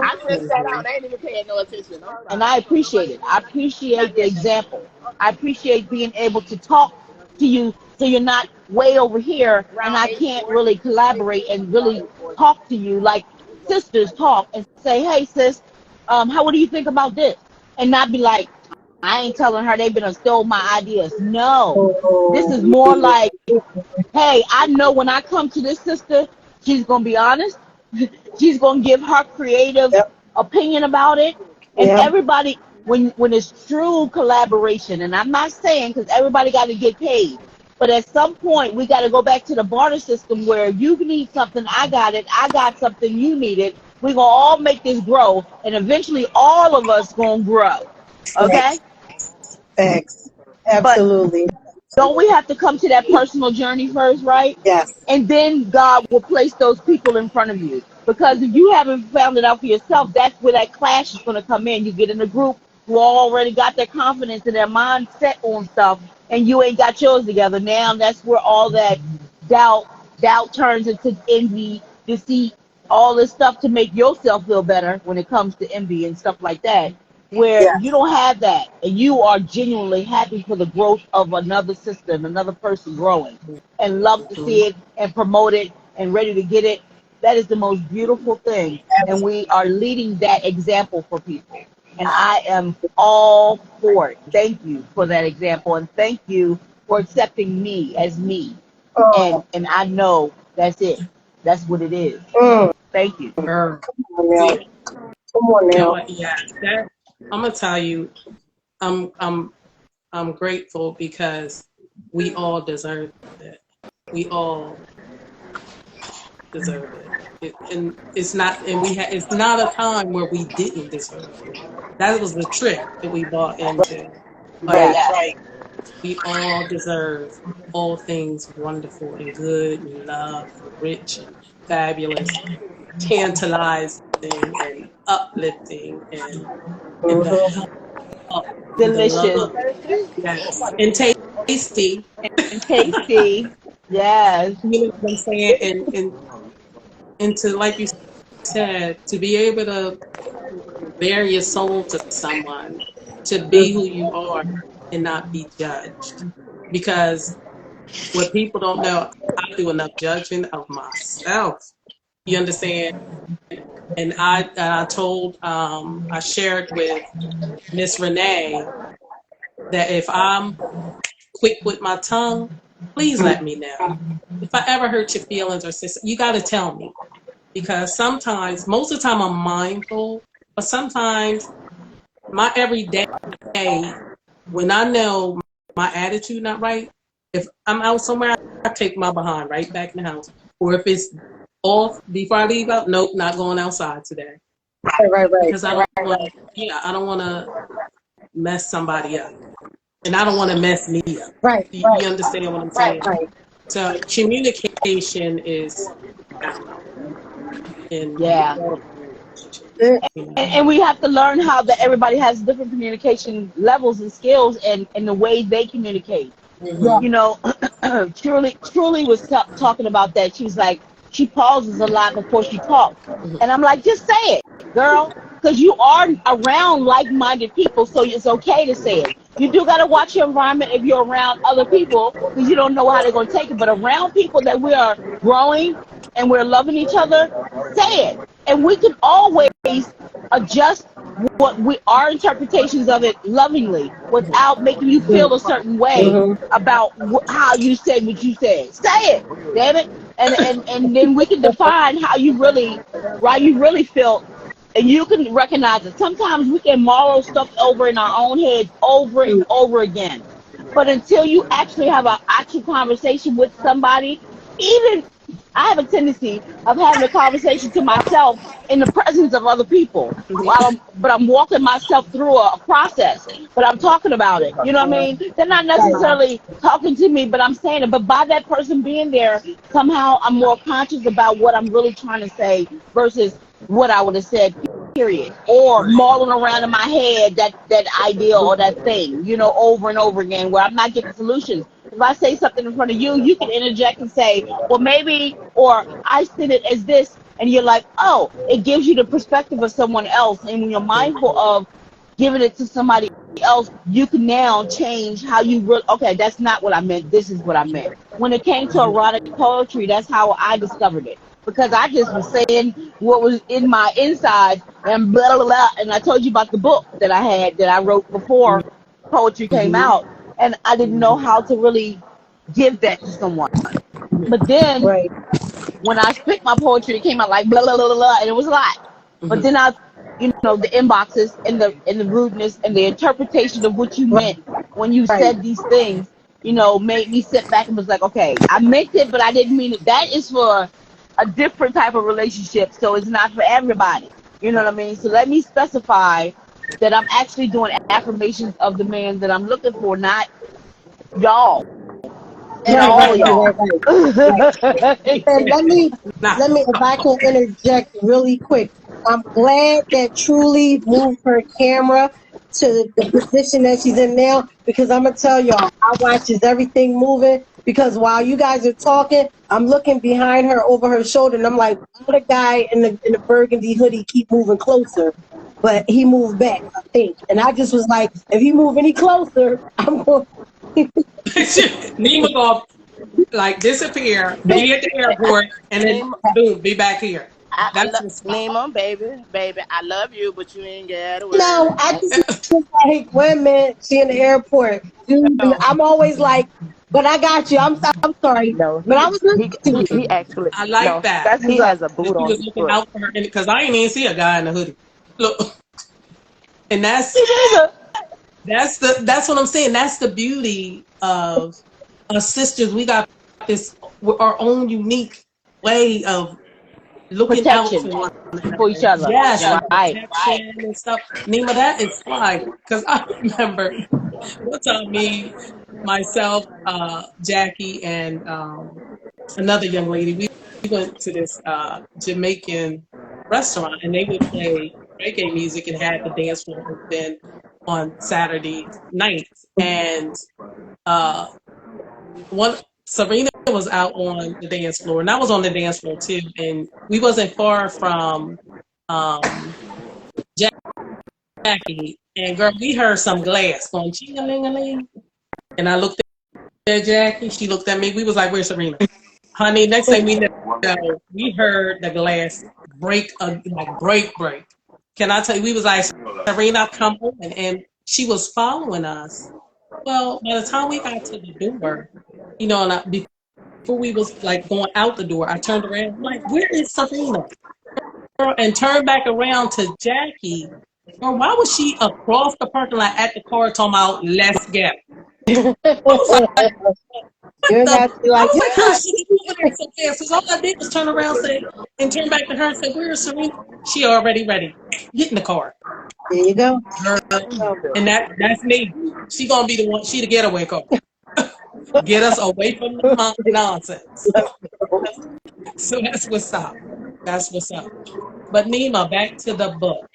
I just sat out. They ain't even paying no attention. I'm And sorry. I appreciate it. I appreciate the example. I appreciate being able to talk to you so you're not way over here and I can't really collaborate and really talk to you like sisters talk and say, hey sis, what do you think about this? And not be like, I ain't telling her they've been stole my ideas. No. This is more like, hey, I know when I come to this sister, she's gonna be honest. She's gonna give her creative Yep. opinion about it. And Yep. everybody, when it's true collaboration, and I'm not saying because everybody got to get paid, but at some point we got to go back to the barter system where you need something, I got it, I got something, you need it. We're gonna all make this grow, and eventually all of us gonna grow. Okay, Facts. Facts. but Absolutely. don't we have to come to that personal journey first, right? Yes. And then God will place those people in front of you. Because if you haven't found it out for yourself, that's where that clash is going to come in. You get in a group who already got their confidence and their mindset on stuff, and you ain't got yours together. Now that's where all that doubt, doubt turns into envy, deceit, all this stuff to make yourself feel better when it comes to envy and stuff like that, where you Yes. don't have that and you are genuinely happy for the growth of another system, another person growing, and love to see it and promote it and ready to get it. That is the most beautiful thing, and we are leading that example for people, and I am all for it. Thank you for that example, and thank you for accepting me as me, Oh, and I know that's it. That's what it is. mm. Thank you. Girl. Come on now. See, Come on you know now. what? Yeah, that I'm gonna tell you, I'm I'm I'm grateful because we all deserve it. We all deserve it. And it's not, and it's not a time where we didn't deserve it. That was the trick that we bought into. But Right. we all deserve all things wonderful and good and love and rich and fabulous, tantalizing and uplifting and the Mm-hmm. help and the Delicious love. Yes. And tasty. and tasty. Yes. You know what I'm saying? And to, like you said, to be able to bare your soul to someone, to be who you are and not be judged. Because what people don't know, I do enough judging of myself. You understand? And I told, I shared with Miss Renee that if I'm quick with my tongue, please let me know. If I ever hurt your feelings or you got to tell me. Because sometimes, most of the time I'm mindful, but sometimes my everyday, when I know my attitude not right, if I'm out somewhere, I take my behind right back in the house. Or if it's off before I leave out, nope, not going outside today. Right. Because I don't want to, yeah, I don't want to mess somebody up. And I don't want to mess me up. Right. You understand what I'm saying? Right. So communication is paramount in Yeah. all relationships. Mm. You know? And we have to learn how that everybody has different communication levels and skills and the way they communicate. Yeah. You know, Truly was talking about that. She's like, she pauses a lot before she talks. Mhm. And I'm like, just say it, girl, because you are around like-minded people, so it's okay to say it. You do got to watch your environment if you're around other people because you don't know how they're going to take it. But around people that we are growing and we're loving each other, say it. And we can always adjust our interpretations of it lovingly without making you feel a certain way about how you said what you said. Say it, damn it. And then we can define how you really feel, and you can recognize it. Sometimes we can mull stuff over in our own heads over and over again. But until you actually have an actual conversation with somebody, even I have a tendency of having a conversation to myself in the presence of other people. But I'm walking myself through a process. But I'm talking about it. You know what I mean? They're not necessarily talking to me, but I'm saying it. But by that person being there, somehow I'm more conscious about what I'm really trying to say versus what I would have said, period. Or mulling around in my head that idea or that thing, over and over again, where I'm not getting solutions. If I say something in front of you, you can interject and say, well, maybe, or I see it as this, and you're like, oh, it gives you the perspective of someone else. And when you're mindful of giving it to somebody else, you can now change how you okay, that's not what I meant, this is what I meant. When it came to erotic poetry, that's how I discovered it. Because I just was saying what was in my inside and blah, blah, blah. And I told you about the book that I wrote before poetry came out. And I didn't know how to really give that to someone. But then when I spit my poetry, it came out like blah, blah, blah, blah, and it was a lot. But then the inboxes and the rudeness and the interpretation of what you meant when you said these things, made me sit back and was like, okay, I meant it, but I didn't mean it. That is for a different type of relationship, so it's not for everybody. You know what I mean? So let me specify that I'm actually doing affirmations of the man that I'm looking for, not y'all and all of y'all. And let me, if I can interject really quick. I'm glad that Truly moved her camera to the position that she's in now, because I'm gonna tell y'all, I watches everything moving, because while you guys are talking, I'm looking behind her over her shoulder, and I'm like, why the guy in the burgundy hoodie keep moving closer? But he moved back, I think. And I just was like, if he move any closer, I'm going. Nima gonna like disappear, be at the airport, and then boom, be back here. That's what's Nima, baby, I love you, but you ain't gotta No, worry. I just was like, wait a minute, she in the airport. Dude, and No, I'm always like, but I got you. I'm sorry. no, But I was listening to you. he actually I like no, that. That's he what's up. has a That boot you on was his looking foot. out for her because I ain't even see a guy in a hoodie. Look, and that's what I'm saying. That's the beauty of us sisters. We got this our own unique way of looking out Protection for one for each another. other. Yes, and Right. protection and stuff. Nima, that is fine. Because I remember one time myself, Jackie, and another young lady, we went to this Jamaican restaurant, and they would play reggae music and had the dance floor open on Saturday nights. And uh, one Serena was out on the dance floor, and I was on the dance floor too. And we wasn't far from um, Jackie. And girl, we heard some glass going ching a ling a ling. And I looked at Jackie. She looked at me. We was like, "Where's Serena?" Honey, next thing we know, we heard the glass break, like break. Can I tell you? We was like, "Serena, come on!" And she was following us. Well, by the time we got to the door, and before we was like going out the door, I turned around. I'm like, "Where is Serena?" Girl, and turned back around to Jackie. Girl, why was she across the parking lot at the car talking about "Let's get"? I was like, You the, got to be I like, was like, girl, yeah, she's moving there so fast. So all I did was turn around, and turn back to her and say, "Where's Serena?" She already ready. Get in the car. there you go. Girl, and that's me. She gonna be the one. She the getaway car. Get us away from the nonsense. So that's what's up. That's what's up. But Nima, back to the book.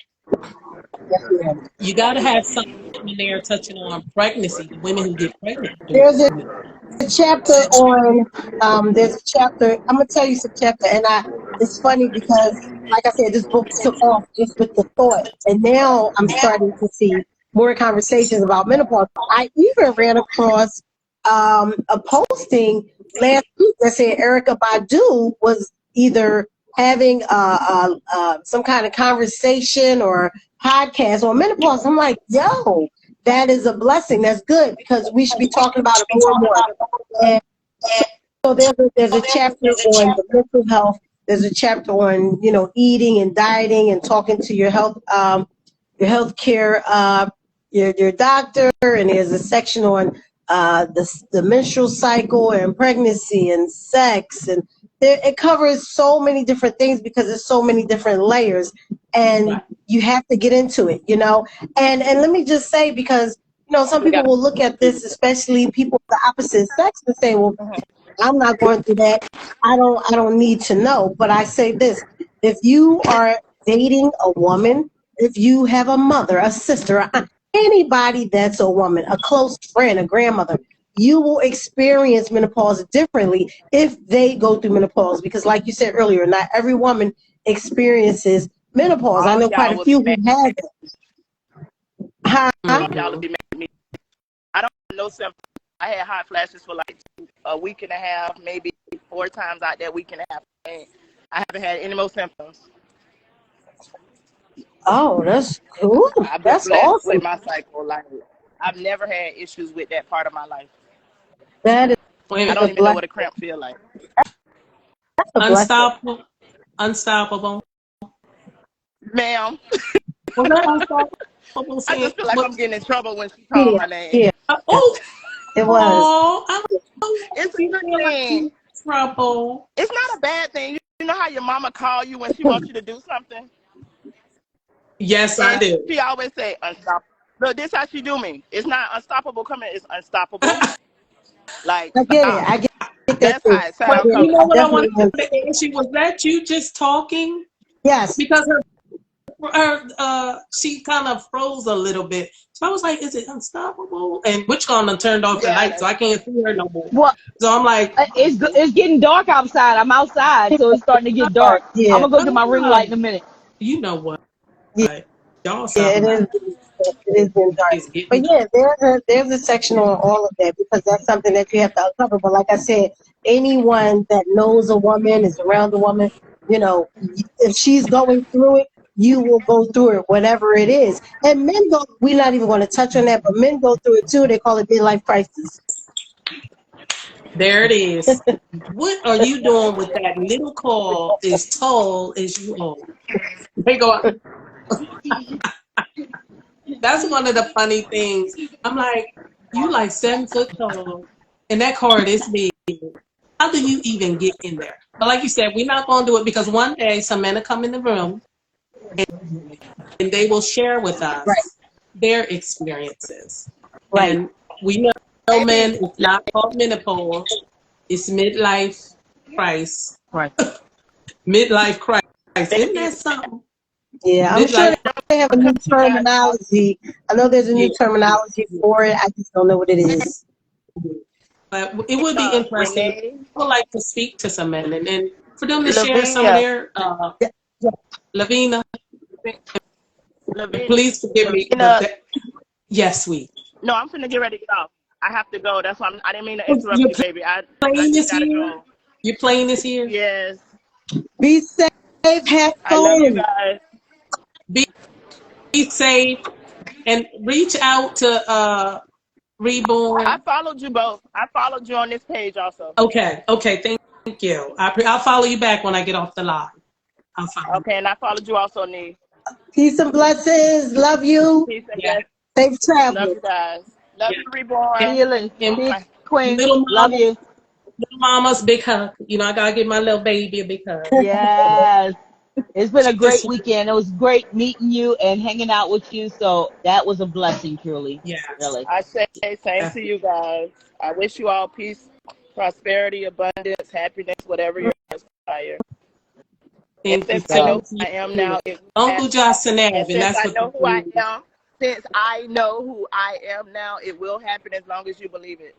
You got to have something in there touching on pregnancy. The women who get pregnant during There's a pregnancy. chapter on, there's a chapter, I'm going to tell you some chapter, and it's funny because, like I said, this book took off just with the thought, and now I'm starting to see more conversations about menopause. I even ran across a posting last week that said Erica Badu was either having some kind of conversation or podcast on menopause. I'm like, yo, that is a blessing. That's good because we should be talking about it more and more. And so there's a chapter on the mental health. There's a chapter on, you know, eating and dieting and talking to your healthcare, your doctor, and there's a section on the menstrual cycle and pregnancy and sex, and it covers so many different things because there's so many different layers, and you have to get into it, you know. And let me just say, because you know, some people will look at this, especially people of the opposite sex, and say, well, I'm not going through that. I don't need to know. But I say this: if you are dating a woman, if you have a mother, a sister, anybody that's a woman, a close friend, a grandmother, you will experience menopause differently if they go through menopause. Because, like you said earlier, not every woman experiences menopause. I know quite a few who have it. Y'all would be mad at me. I don't have no symptoms. I had hot flashes for like a week and a half, maybe 4 times out that week and a half. And I haven't had any more symptoms. Oh, that's cool. I've been That's blessed awesome. with my cycle. Like, I've never had issues with that part of my life. That is. I don't even know what a cramp feel like. Unstoppable. Unstoppable. Ma'am. Was that unstoppable? I just feel like I'm getting in trouble when she called my name. Yeah. Oh, it was. Oh, I it's a good thing. Trouble. It's not a bad thing. You know how your mama call you when she wants you to do something? Yes, I do. She always say unstoppable. Look, this how she do me. It's not unstoppable coming. It's unstoppable. Like, I get it. I get that. That's how it sounds. You know what I wanted to ask you? Was that you just talking? Yes. Because she kind of froze a little bit. So I was like, is it unstoppable? And which gonna turned off the light, so I can't see her no more. Well, so I'm like, it's getting dark outside. I'm outside, so it's starting to get dark. Yeah. I'm gonna go get my ring light in a minute. You know what? Yeah. Y'all It is been dark. But yeah, there's a section on all of that because that's something that you have to uncover. But like I said, anyone that knows a woman, is around a woman, you know, if she's going through it, you will go through it, whatever it is. And men go, we're not even going to touch on that, but men go through it too. They call it midlife crisis. There it is. What are you doing with that little call as tall as you are? They go, that's one of the funny things. I'm like, you like 7 foot tall, and that car is big. How do you even get in there? But like you said, we're not going to do it because one day some men will come in the room and they will share with us their experiences. Right. And we know men, it's not called menopause. It's midlife crisis. Right. Midlife crisis. Isn't that something? Yeah, I'm sure they have a new terminology. I know there's a new terminology for it. I just don't know what it is. But it would be interesting. Renee, I would like to speak to some men and for them to share some of their Lavina. Please forgive me. Yes, sweet. No, I'm finna get ready to get off. I have to go. That's why I didn't mean to interrupt you, baby. Plane is here. Go. Your plane is here. Yes. Be safe. Have fun. I love you guys. Be safe and reach out to Reborn. I followed you both. I followed you on this page also. Okay. Thank you. I'll follow you back when I get off the live. I'll follow. Okay, and I followed you also, Nee. Peace and blessings. Love you. Peace and blessings. Safe travel. Love you guys. Love you, Reborn. And Queen. Little mama, love you. Little mama's big hug. You know, I gotta give my little baby a big hug. Yes. It's been a great weekend. It was great meeting you and hanging out with you. So that was a blessing, truly. Yes. Really. I say same to you guys. I wish you all peace, prosperity, abundance, happiness, whatever you desire. Thank you. Since I know who I am now, Uncle Johnson, and since I know who I am, since I know who I am now, it will happen as long as you believe it.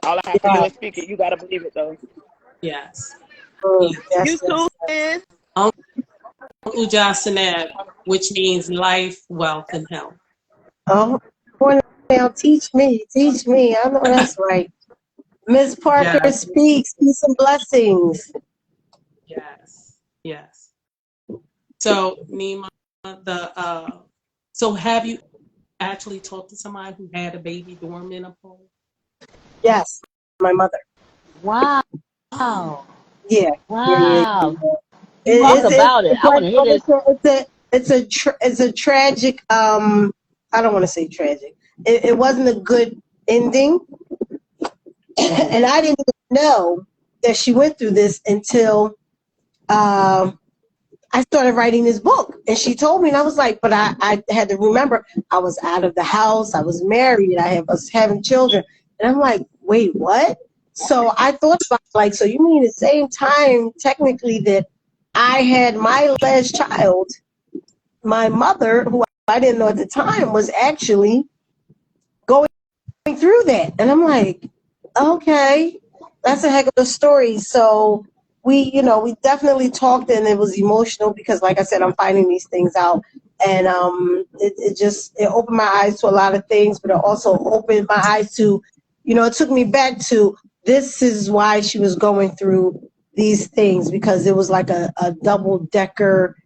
All I have to do is speak it. You gotta believe it, though. Yes. You too, sis. Uncle Johnson, which means life, wealth, and health. Oh, boy, now teach me. Teach me. I know that's right. Miss Parker Yes, speaks. Peace and blessings. yes, yes. So Nima, the so have you actually talked to somebody who had a baby during menopause? Yes, my mother. Wow. Yeah, yeah, yeah, yeah. Wow. Oh, Talk about it. It's I like want to hear oh, this. it's a tragic. I don't want to say tragic. It wasn't a good ending, and I didn't even know that she went through this until I started writing this book. And she told me, and I was like, but I had to remember I was out of the house, I was married, was having children. And I'm like, wait, what? So I thought about like, so you mean the same time technically that I had my last child, my mother, who I didn't know at the time, was actually going through that. And I'm like, okay, that's a heck of a story. So we definitely talked and it was emotional because like I said, I'm finding these things out. And it opened my eyes to a lot of things, but it also opened my eyes to, it took me back to this is why she was going through these things because it was like a double decker,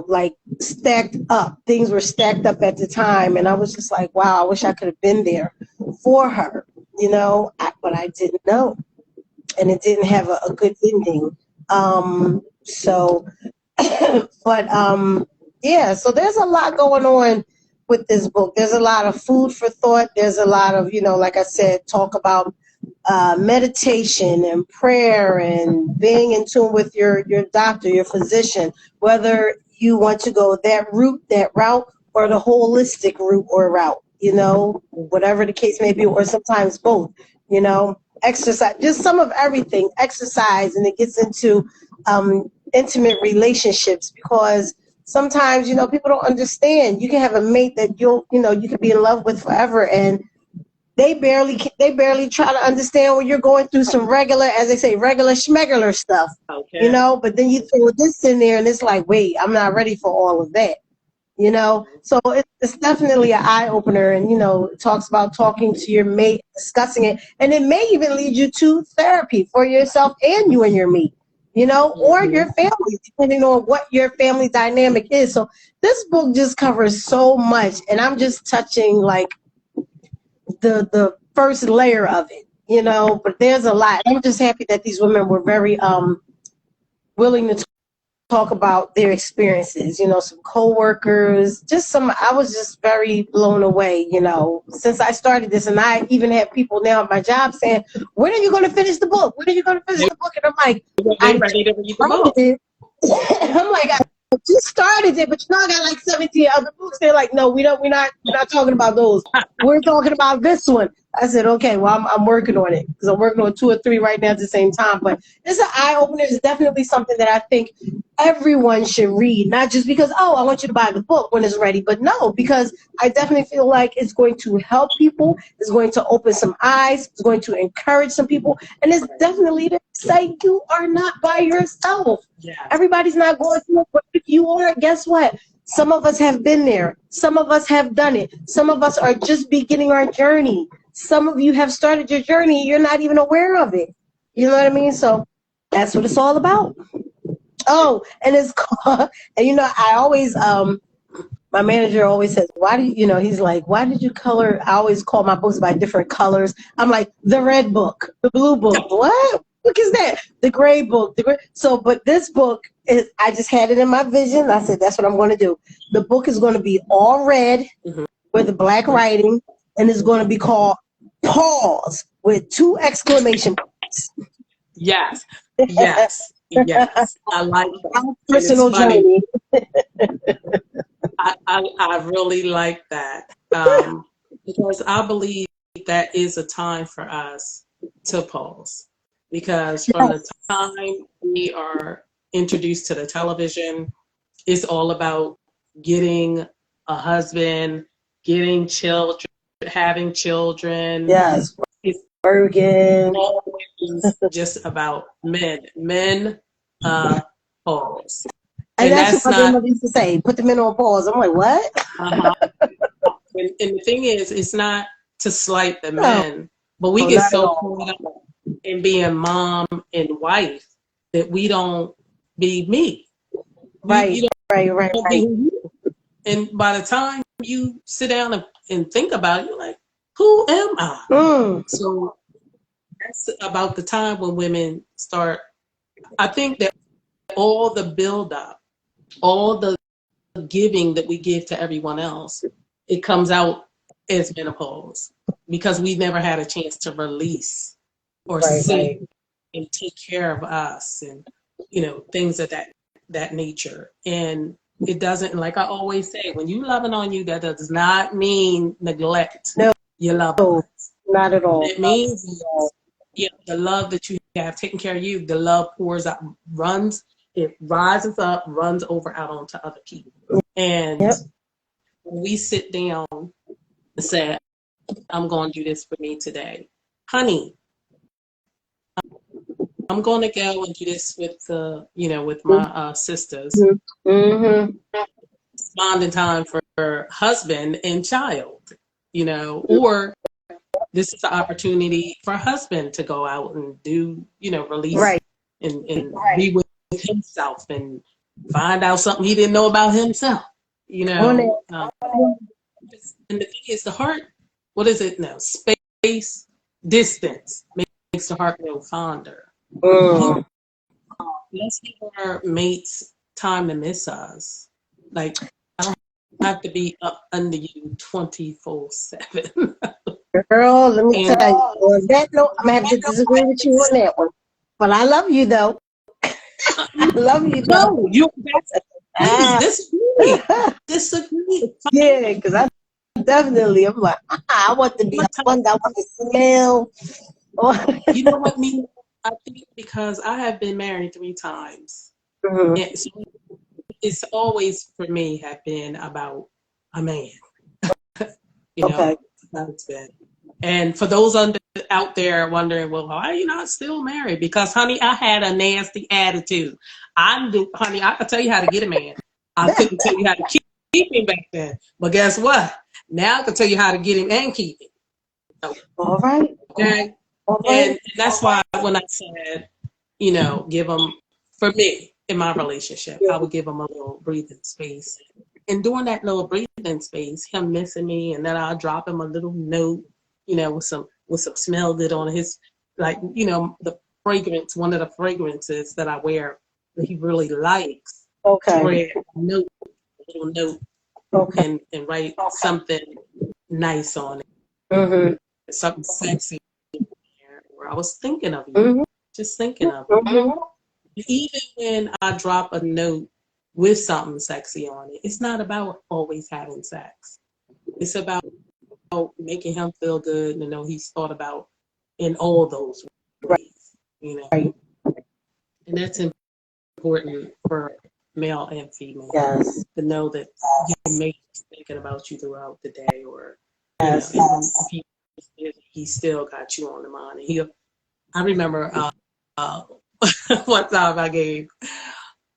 like stacked up. Things were stacked up at the time. And I was just like, wow, I wish I could have been there for her, but I didn't know. And it didn't have a good ending. So, but yeah, so there's a lot going on with this book. There's a lot of food for thought. There's a lot of, like I said, talk about meditation and prayer and being in tune with your doctor, your physician, whether you want to go that route, or the holistic route or route, whatever the case may be, or sometimes both, exercise, just some of everything, exercise, and it gets into intimate relationships because sometimes, people don't understand. You can have a mate that you could be in love with forever and they barely try to understand when you're going through some regular, as they say, regular schmegular stuff, okay. but then you throw this in there and it's like, wait, I'm not ready for all of that, so it's definitely an eye opener, and it talks about talking to your mate, discussing it, and it may even lead you to therapy for yourself and you and your mate, or your family, depending on what your family dynamic is. So this book just covers so much, and I'm just touching like the first layer of it, but there's a lot. I'm just happy that these women were very willing to talk about their experiences, some coworkers, just I was just very blown away, since I started this. And I even have people now at my job saying, when are you going to finish the book? When are you going to finish They, the book? And I'm like, they I ready to read the started book. it. I'm like, I just started it, but I got like 17 other books. They're like, no, we're not talking about those. We're talking about this one. I said, okay, well, I'm working on it because I'm working on 2 or 3 right now at the same time. But it's an eye opener. It's definitely something that I think everyone should read, not just because, I want you to buy the book when it's ready, but no, because I definitely feel like it's going to help people. It's going to open some eyes. It's going to encourage some people. And it's definitely to say you are not by yourself. Yes. Everybody's not going through it, but if you are, guess what? Some of us have been there. Some of us have done it. Some of us are just beginning our journey. Some of you have started your journey. You're not even aware of it. You know what I mean? So that's what it's all about. Oh, and it's called, and I always, my manager always says, why do he's like, why did you color? I always call my books by different colors. I'm like, the red book, the blue book. What book is that? The gray book. So, but this book I just had it in my vision. I said, that's what I'm going to do. The book is going to be all red with the black writing, and it's going to be called Pause with 2 exclamation points. Yes. Yes. Yes. I like that. Our And it's personal funny. journey. I really like that because I believe that is a time for us to pause because from the Yes. time we are introduced to the television, it's all about getting a husband, getting children, having children. Yes. It's Bergen. always just about men. Men pause. And And that's what that's my not grandmother used to say, put the men on pause. I'm like, what? uh-huh. And the thing is, it's not to slight the No, men, but we no, get not at so all. caught up in being mom and wife that we don't be me. Right, You right. don't be who you are. And by the time you sit down and think about it, you're like, who am I? Mm, So that's about the time when women start. I think that all the build up, all the giving that we give to everyone else, it comes out as menopause because we never had a chance to release or sit right. and take care of us and things of that nature. And it doesn't, like I always say, when you loving on you, that does not mean neglect No, your loved ones. not at What all. it means is, the love that you have taken care of you, the love pours out, it rises up, runs over out onto other people. And Yep. when we sit down and say, I'm going to do this for me today, honey, I'm going to go and do this with my sisters, Mm-hmm. bonding time for her husband and child, or this is the opportunity for husband to go out and do, release Right. and be with himself and find out something he didn't know about himself, On it. and the thing is, the heart, what is it now? Space, distance makes the heart grow fonder. Mm. Let's give our mates time to miss us. Like, I don't have to be up under you 24/7. Girl, let me tell And you. On that note, I'm gonna have to disagree with you on that one. But I love you though. I love you though. no, please Ah. disagree. Yeah, because I'm like, I want to be What a one. I want to smell. You know what, me? I think because I have been married 3 times, Mhm. and so it's always for me have been about a man. Okay. That's been. And for those out there wondering, well, why are you not still married? Because, honey, I had a nasty attitude. Honey, I could tell you how to get a man. I couldn't tell you how to keep him back then. But guess what? Now I can tell you how to get him and keep him. All right. Okay? All And right. that's why when I said, give them, for me, in my relationship, I would give them a little breathing space. And during that little breathing space, him missing me, and then I'll drop him a little note, with some smell good on his, like, the fragrance, one of the fragrances that I wear that he really likes. Okay. Write a little note, Okay. and write something nice on it, Mhm. something sexy, or I was thinking of you, Mhm. just thinking of you. Mhm. Even when I drop a note with something sexy on it, it's not about always having sex. It's about making him feel good and know he's thought about in all those Right. ways. Right. And that's important for male and female Yes. to know that your mate is thinking about you throughout the day, or Yes. even if he still got you on the mind. And I remember one time I gave,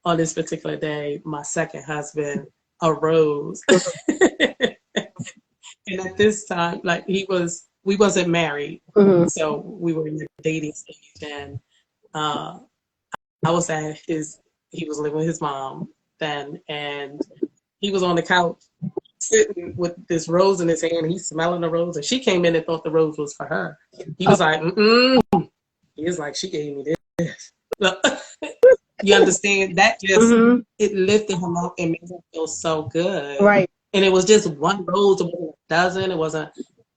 on this particular day, my second husband a rose. And at this time, like, we wasn't married, Mhm. so we were in the dating stage, and uh, I was he was living with his mom then, and he was on the couch sitting with this rose in his hand, and he's smelling the rose, and she came in and thought the rose was for her. He was like, mm-mm. He was like, she gave me this. Look, you understand? That just, Mhm. it lifted him up and made him feel so good. Right. And it was just one rose, it wasn't a dozen.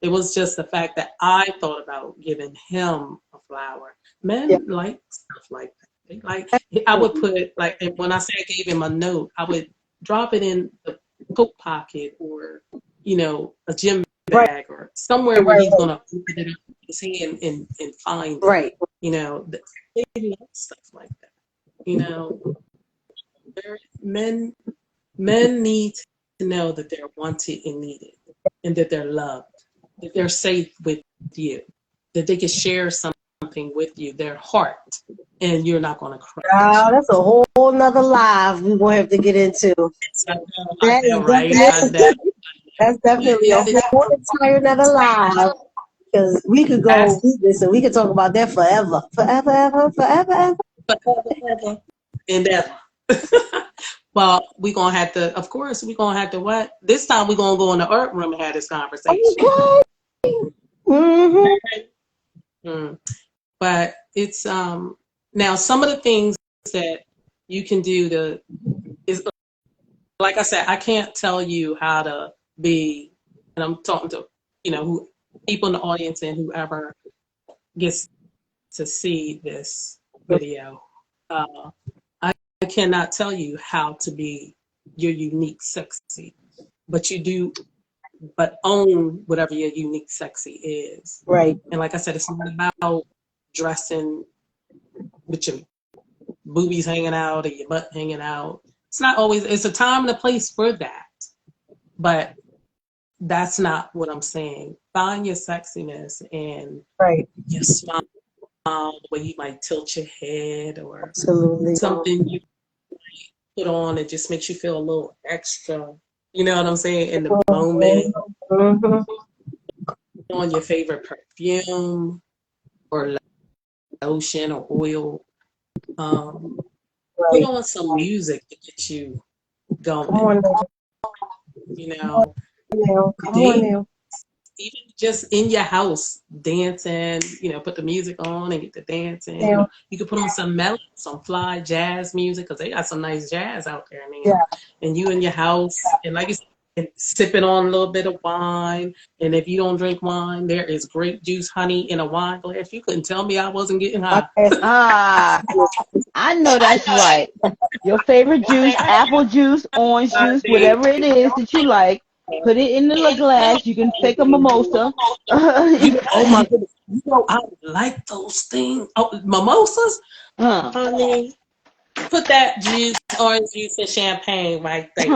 It was just the fact that I thought about giving him a flower. Yeah. Men like stuff like that. They like, I would put, like, and when I say I gave him a note, I would drop it in the coat pocket, or, a gym Right. bag, or somewhere where he's going to open it up with his hand and find it. Right. They love stuff like that. Men need to know that they're wanted and needed, and that they're loved, that they're safe with you, that they can share something with you, their heart, and you're not going to crash Wow, it. that's a whole nother live we're gonna have to get into. I That is know, right? definitely I know. That's definitely a whole entire another live. Because we could go, listen, we could talk about that forever. Forever, ever, forever, ever. Forever and ever. Well, we're going to have to, of course, we're going to have to what? This time we're going to go in the art room and have this conversation. Okay. Mm. But it's, now some of the things that you can do is, like I said, I can't tell you how to be, and I'm talking to, people in the audience and whoever gets to see this video. I cannot tell you how to be your unique sexy, but you do, but own whatever your unique sexy is. Right. And like I said, it's not about dressing with your boobies hanging out or your butt hanging out. It's not always, it's a time and a place for that. But that's not what I'm saying. Find your sexiness and your smile, the way you might tilt your head or something you put on that just makes you feel a little extra. You know what I'm saying? In the moment. On your favorite perfume or lotion or oil. Put on some music to get you going. Even just in your house, dancing, put the music on and get to dancing. Yeah. You could put on some fly jazz music because they got some nice jazz out there now. Yeah. And you in your house, and like you said, sipping on a little bit of wine. And if you don't drink wine, there is grape juice, honey in a wine glass. You couldn't tell me I wasn't getting high. I know that's right. Your favorite juice, apple juice, orange juice, whatever it is that you like. Put it in the little glass. You can take a mimosa. Oh my goodness! I like those things. Oh, mimosas. Honey, put that juice, orange juice, and champagne right there.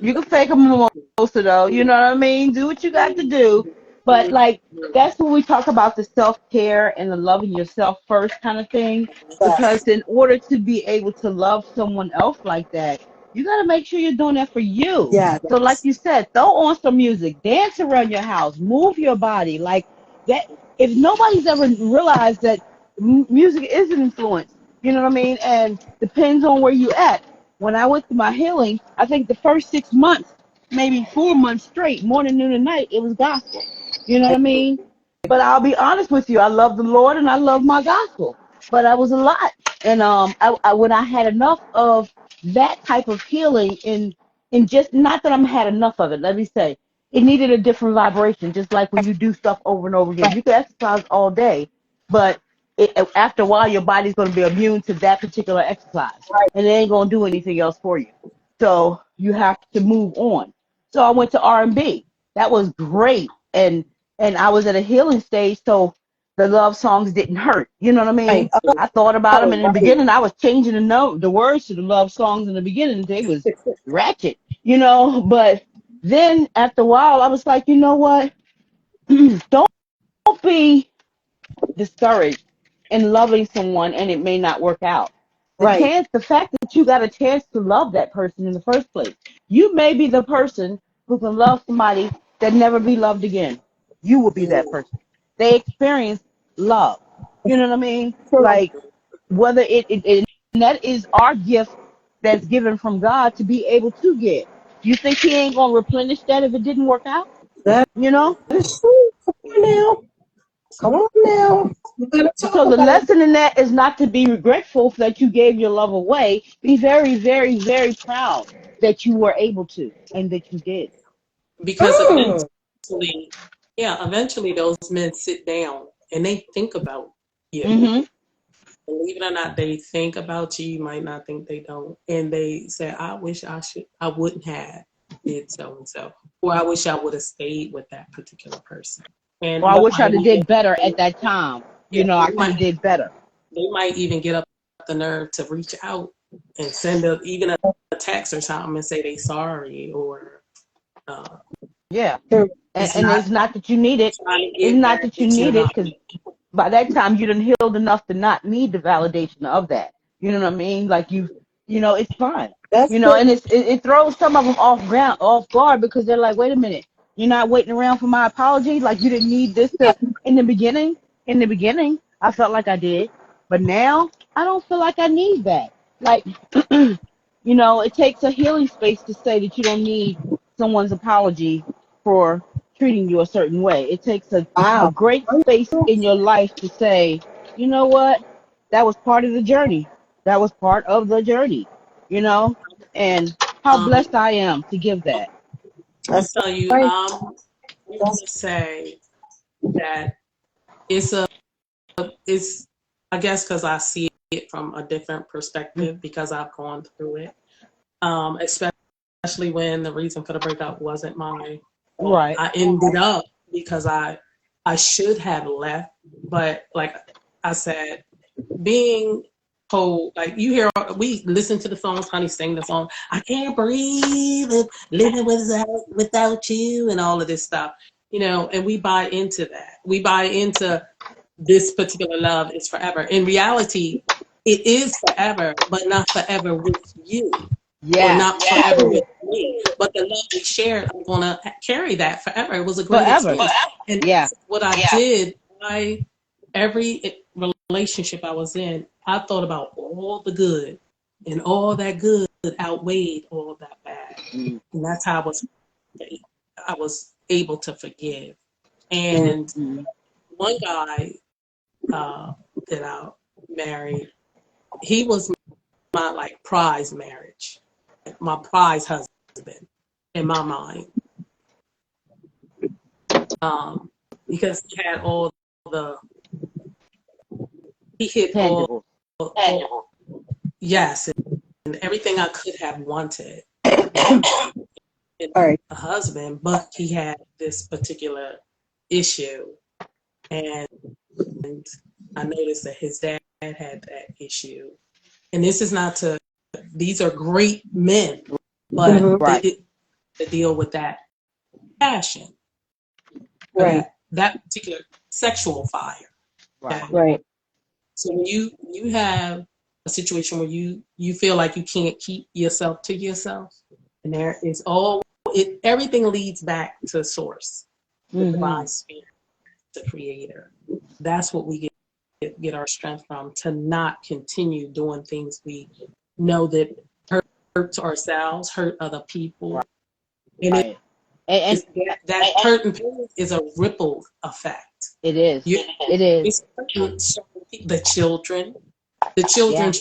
You can fake a mimosa though. You know what I mean? Do what you got to do. But like that's when we talk about the self-care and the loving yourself first kind of thing. Because in order to be able to love someone else like that, you got to make sure you're doing that for you. Yeah. So like you said, throw on some music, dance around your house, move your body. Like that. If nobody's ever realized that music is an influence, you know what I mean? And depends on where you at. When I went through my healing, I think the first 6 months, maybe 4 months straight, morning, noon, and night, it was gospel. You know what I mean? But I'll be honest with you, I love the Lord and I love my gospel. But I was a lot. And when I had enough of that type of healing in just, not that I'm had enough of it, let me say, it needed a different vibration, just like when you do stuff over and over again. You can exercise all day, but after a while, your body's going to be immune to that particular exercise, and it ain't going to do anything else for you. So you have to move on. So I went to R&B. That was great, and I was at a healing stage, so the love songs didn't hurt. You know what I mean? I thought about them, and in the beginning, I was changing the words to the love songs. In the beginning, they was ratchet, But then after a while, I was like, you know what? Don't be discouraged in loving someone and it may not work out. The fact that you got a chance to love that person in the first place. You may be the person who can love somebody that never be loved again. You will be that person. They experience love. You know what I mean? Like whether and that is our gift that's given from God to be able to give. You think he ain't gonna replenish that if it didn't work out? That is true. Come on now. So the lesson in that is not to be regretful that you gave your love away. Be very, very, very proud that you were able to and that you did. Because eventually those men sit down and they think about you. Mm-hmm. Believe it or not, they think about you. You might not think they don't. And they say, I wish I wouldn't have did so and so. Or I wish I would have stayed with that particular person. And I wish I'd have did better at that time. I could have did better. They might even get up the nerve to reach out and send even a text or something and say they sorry or and it's not that you need it. It's not that you need it because by that time you done healed enough to not need the validation of that. You know what I mean? Like it's fine. That's You know, good. and it throws some of them off guard because they're like, wait a minute, you're not waiting around for my apology. Like you didn't need this to in the beginning. In the beginning, I felt like I did, but now I don't feel like I need that. Like, you know, it takes a healing space to say that you don't need someone's apology for treating you a certain way. It takes a Wow. great space in your life to say, you know what, that was part of the journey. That was part of the journey. You know, and how Um, blessed I am to give that. I'll That's tell you, right. I'm gonna say that it's a it's I guess because I see it from a different perspective because I've gone through it. Especially when the reason for the breakup wasn't my fault. Right. I ended up because I should have left, but like I said, being told, like you hear, we listen to the songs, Honey sing the song, I can't breathe and living without you and all of this stuff, you know, and we buy into that. We buy into this particular love is forever. In reality, it is forever, but not forever with you or Yes. not forever with me. But the love we shared, I'm going to carry that forever. It was a great Forever. experience. And Yeah. what I did, every relationship I was in, I thought about all the good, and all that good outweighed all that bad. Mm. And that's how I was able to forgive. And Mm. one guy that I married, he was my like prize marriage, my prize husband in my mind, because he had all the he hit Tangible. all yes, and everything I could have wanted in All right. a husband, but he had this particular issue, and I noticed that his dad had that issue. And this is not to; these are great men, but Mm-hmm. Right. to deal with that passion for Right. that particular sexual fire. Right. Okay? Right. So when you have a situation where you feel like you can't keep yourself to yourself, and there is everything leads back to source, the Mm-hmm. divine spirit, the creator. That's what we get our strength from, to not continue doing things we know that hurt ourselves, hurt other people. And Right. And that hurt and pain is a ripple effect. it is. You, It is. it's the children, the Yeah. children's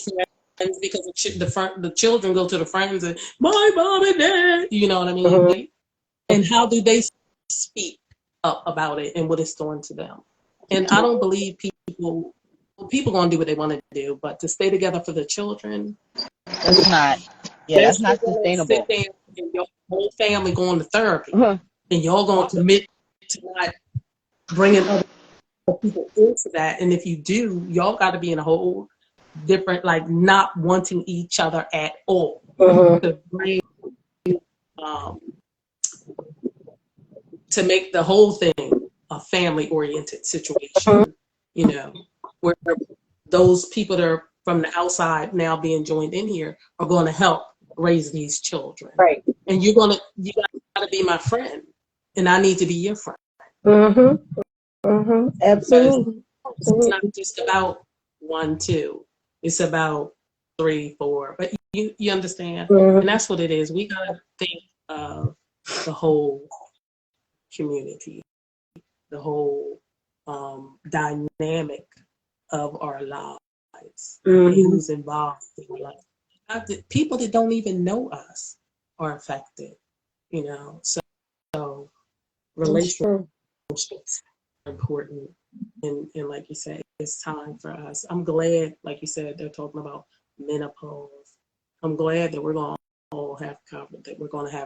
friends, because the children go to the friends and my mom and dad, you know what I mean? Mm-hmm. And how do they speak up about it and what it's doing to them? And I don't believe people gonna do what they want to do, but to stay together for the children, That's not. Yeah, that's there's not people that sit sustainable. there and your whole family going to therapy, Uh-huh. and y'all gonna commit to not bringing other people into that. And if you do, y'all got to be in a whole different, like not wanting each other at all, Mm-hmm. to bring um, to make the whole thing a family oriented situation, you know, where those people that are from the outside now being joined in here are going to help raise these children. Right. And you got to be my friend, and I need to be your friend. Mm-hmm. Mm-hmm. Because Absolutely. it's not Absolutely. just about 1, 2. It's about 3, 4. But you understand, and Mm-hmm. that's what it is. We gotta think of the whole community, the whole dynamic of our lives, and Mm-hmm. who's involved in life. People that don't even know us are affected. You know, so That's relationships true. are important, and like you said, it's time for us. I'm glad, like you said, they're talking about menopause. I'm glad that we're going to all have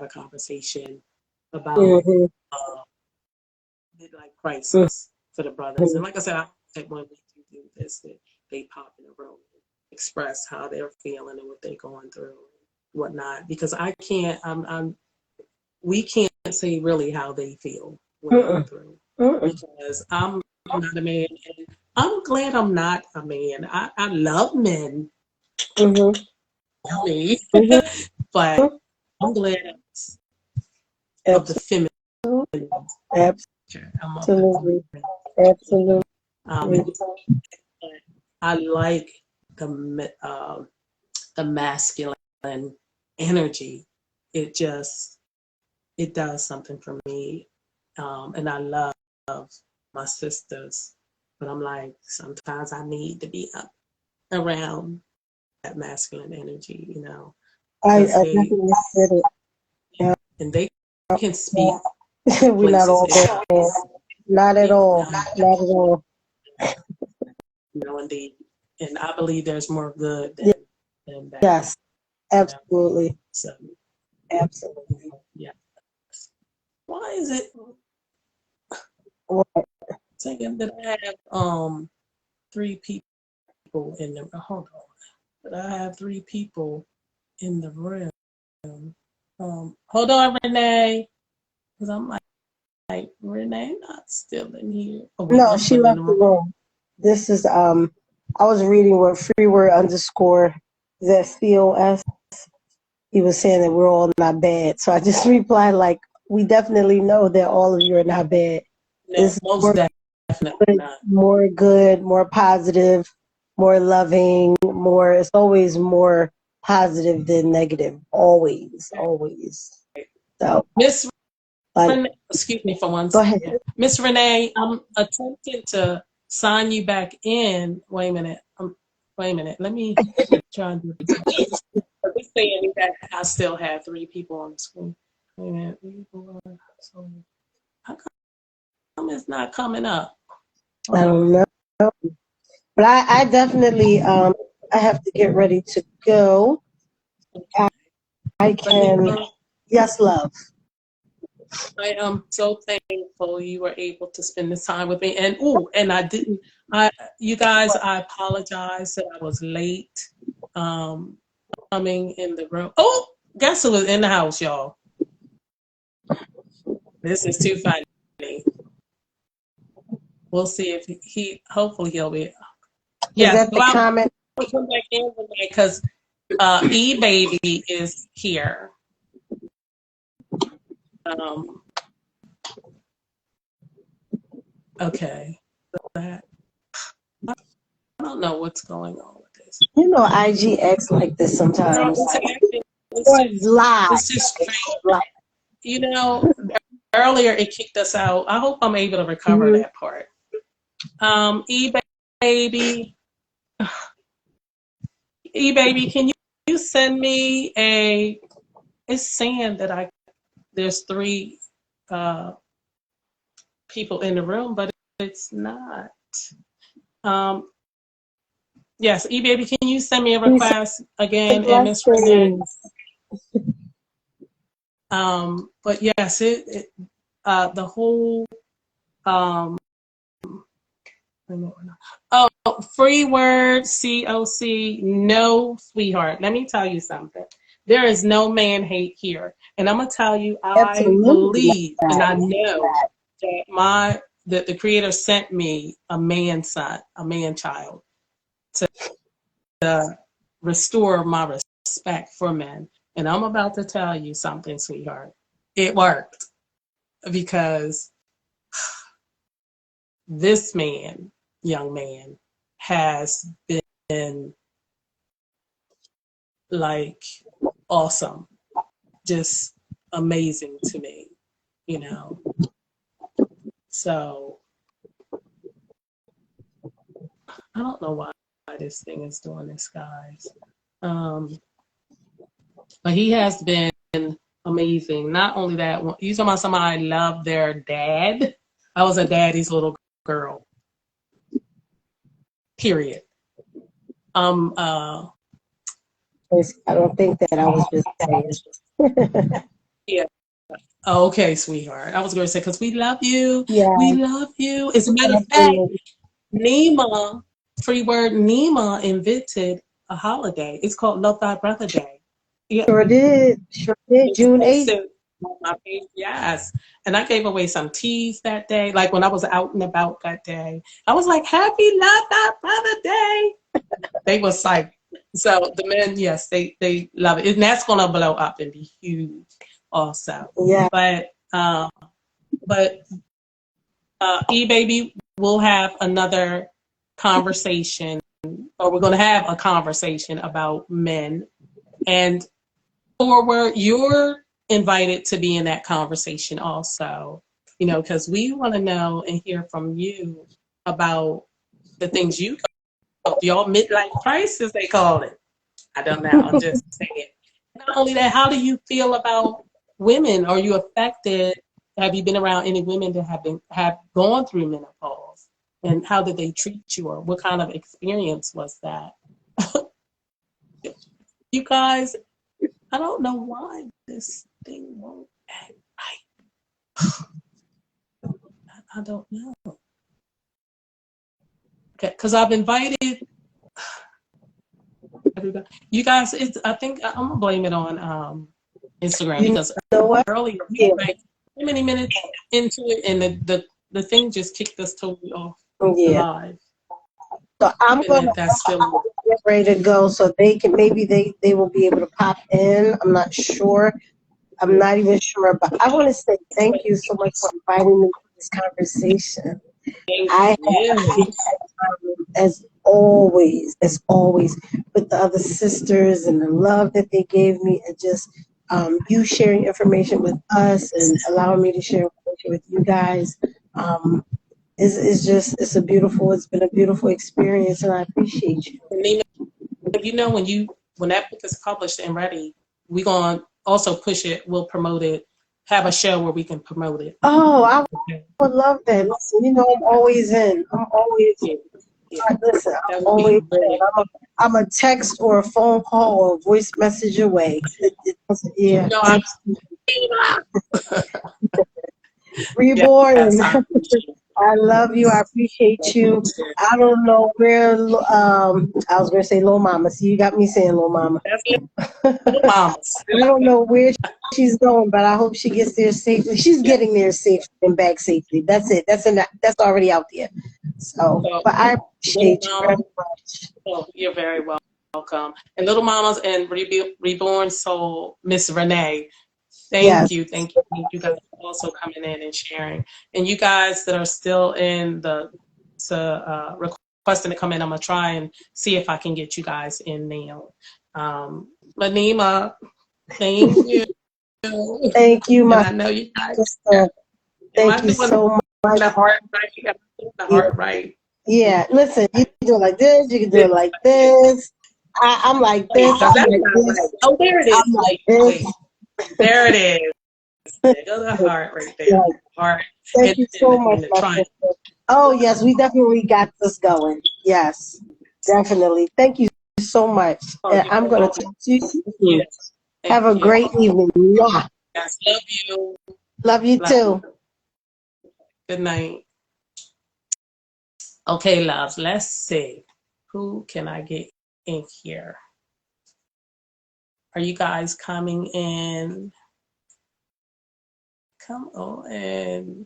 a conversation about Mm-hmm. midlife crisis for the brothers. And like I said, I think when we do this, that they pop in the room and express how they're feeling and what they're going through and whatnot. Because I can't, we can't say really how they feel what they go Mm-mm. through, Mm-mm. because I'm not a man, and I'm glad I'm not a man. I love men, Mm-hmm. me, Mm-hmm. but I'm glad of the feminine. I'm up Absolutely. with Absolutely. and I like the masculine energy. It does something for me, and I love my sisters, but I'm like sometimes I need to be up around that masculine energy, you know, I because definitely get it. Yeah. and they can speak We're not places all in bad. Not at all. um, Not at all. you know, indeed, and I believe there's more good than bad, Yes. you know. Absolutely. So Absolutely. yeah. Why is it What? saying that I have 3 people in the hold on? That I have 3 people in the room. Hold on, Renee, because I'm like Renee not still in here. Oh wait, No, I'm she still in left the the room. room. This is I was reading what freeword underscore ZCOS. He was saying that we're all not bad. So I just replied like, we definitely know that all of you are not bad. No, It's most definitely not. more good, more positive, more loving, more. It's always more positive than negative. Always, always. So, Miss like, Renee, excuse me for one go ahead. second. Miss Renee, I'm attempting to sign you back in. Wait a minute. Wait a minute. Let me try and do this. It's saying that I still have 3 people on the screen. Wait a minute. So how come it's not coming up? I Hold don't on. know, but I definitely I have to get ready to go. I But can. Yes, love. I am so thankful you were able to spend this time with me. And I didn't. You guys, I apologize that I was late coming in the room. Oh, guess who was in the house, y'all? This is too funny. We'll see if hopefully he'll be. Is Yes, that the well, comment? I'll come back in because E-Baby is here. Um, okay. I don't know what's going on with this. You know, IGX like this Girl, sometimes. it's Or just, live. it's just It's strange. live. You know, earlier it kicked us out. I hope I'm able to recover Mm-hmm. that part. E-Baby, E-Baby, can you send me it's saying that there's 3 uh, people in the room, but it's not. Um, yes, E-Baby, can you send me a Peace request again and and Miss Renee? blessings. But yes, the whole um, oh, free word COC, no, sweetheart. Let me tell you something. There is no man hate here. And I'm gonna tell you, I Absolutely believe and not. I know that the creator sent me a man son, a man child to restore my respect for men. And I'm about to tell you something, sweetheart. It worked because this man, young man, has been like awesome, just amazing to me, you know. So I don't know why this thing is doing this, guys. Um, but he has been amazing. Not only that, you talking about somebody love their dad. I was a daddy's little girl. Period. Um. Uh. I don't think that I was just saying. Yeah. Okay, sweetheart. I was going to say because we love you. Yeah, We love you. As a matter of fact, absolutely. Nima, free word, Nima invented a holiday. It's called Love Thy Brother Day. Yeah, Sure did. Sure did. it's June 8th. posted on my page. Yes. And I gave away some teas that day. Like when I was out and about that day, I was like, Happy Love Thy Brother Day. They was like, So the men, yes, they love it, and that's gonna blow up and be huge, also. Yeah. But E-Baby, we'll have another conversation, or we're gonna have a conversation about men. And Forward, you're invited to be in that conversation also, because we want to know and hear from you about the things you go, your midlife crisis, they call it. I don't know. I'm just saying. Not only that, how do you feel about women? Are you affected? Have you been around any women that have gone through menopause? And how did they treat you, or what kind of experience was that? You guys, I don't know why this thing won't act right. I don't know. Okay, because I've invited everybody. You guys, I think I'm gonna blame it on Instagram, You because know what? earlier we Yeah. were like 20 minutes into it, and the thing just kicked us totally off the Yeah. live. So I'm gonna That's still get ready to go, so they can maybe they will be able to pop in. I'm not sure. I'm not even sure, but I want to say thank you so much for inviting me to this conversation. I had a you. time, as always, with the other sisters and the love that they gave me, and just you sharing information with us and allowing me to share information with you guys. It's been a beautiful experience, and I appreciate you. Nima, when that book is published and ready, we're gonna also push it. We'll promote it. Have a show where we can promote it. Oh, I would love that. Listen, I'm always in. I'm always Yeah, yeah. listen. That I'm would be always brilliant. in. I'm a text or a phone call or a voice message away. Yeah. I'm yeah, Reborn. yes, I appreciate it. I love you. I appreciate you. I don't know where. I was gonna say Lil Mama. See, you got me saying Lil Mama. That's little mamas. I don't know where she's going, but I hope she gets there safely. She's Yeah. getting there safely and back safely. That's it. That's already out there. So, So, but I little appreciate you very mama, much. oh, you're very welcome. And little mamas and reborn soul, Miss Renee. Yes. Thank you guys for also coming in and sharing. And you guys that are still in requesting to come in, I'm gonna try and see if I can get you guys in now. Nima, thank you. Thank you, And my I know you guys. sister. Am I Thank you doing so much. the heart right? You got the heart right. Yeah, listen, you can do it like this, you can do it like this. I'm like this, Because I'm that's like not right. this, Oh, there it is. I'm like Wait. this. There it is. There goes the heart right there. Yeah. Heart. Thank you so much, And the my triangle. sister. Oh, yes, we definitely got this going. Yes, definitely. Thank you so much. Oh, And you're I'm going to welcome. talk to you soon. Yes. Thank Have a you. great evening. Mwah. Yes, love you. Love you Love too. you. Good night. Okay, loves, let's see. Who can I get in here? Are you guys coming in? Come on.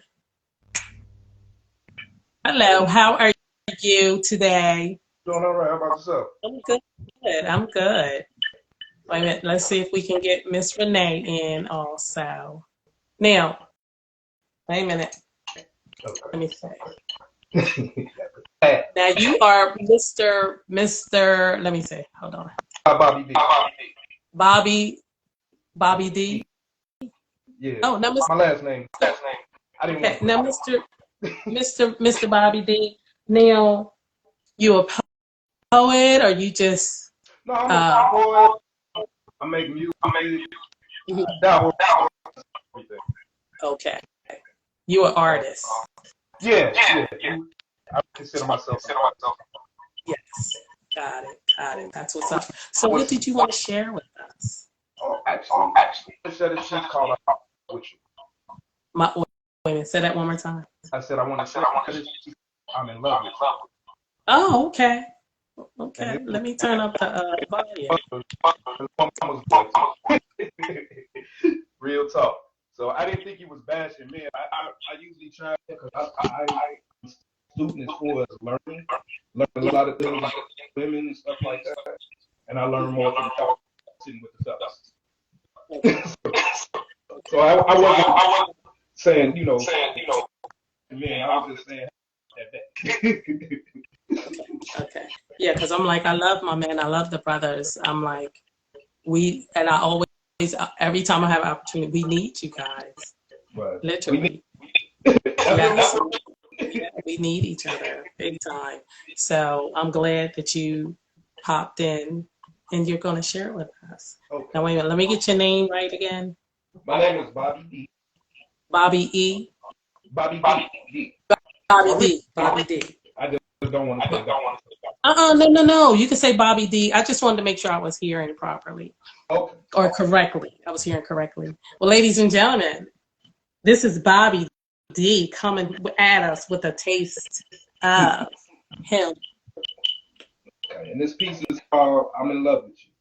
Hello, how are you today? Doing all right. How about yourself? I'm good. I'm good. Wait a minute. Let's see if we can get Miss Renee in also. Now, wait a minute. Let me see. Now you are Mr. Let me see. Hold on. Bobby D. Bobby D. Yeah. Oh, no, My last name. I didn't Okay. want Now, Mr. Bobby D. Now, you a poet, or you just? No, I'm a poet. I make music. I dabble in everything. Okay. You an artist. Yeah. I consider myself. Yes. Got it. That's what's up. So, what did you want to share with us? Oh, actually, I said a sheet called with you. Wait a minute. Say that one more time. I said I want to share this sheet. I'm in love with you. Oh, okay. And Okay. Let me turn up the volume. Mama's boy. Real talk. So I didn't think he was bashing men. I usually try because I'm student as far as learning a lot of things about women and stuff like that. And I learn more from y'all sitting with the fellas. So I wasn't saying, man, I was just saying that. Okay. Yeah, because I'm like, I love my man. I love the brothers. I'm like, I always, every time I have an opportunity, we need you guys. But literally. Yes. Yeah, we need each other big time. So I'm glad that you popped in and you're going to share it with us. Okay. Now, wait a minute. Let me get your name right again. My name is Bobby D. Bobby E. Bobby D. Bobby D. Bobby D. I just don't want to say that. No. You can say Bobby D. I just wanted to make sure I was hearing properly. Okay. Or correctly. I was hearing correctly. Well, ladies and gentlemen, this is Bobby D coming at us with a taste of him. Okay. And this piece is called I'm in Love with You.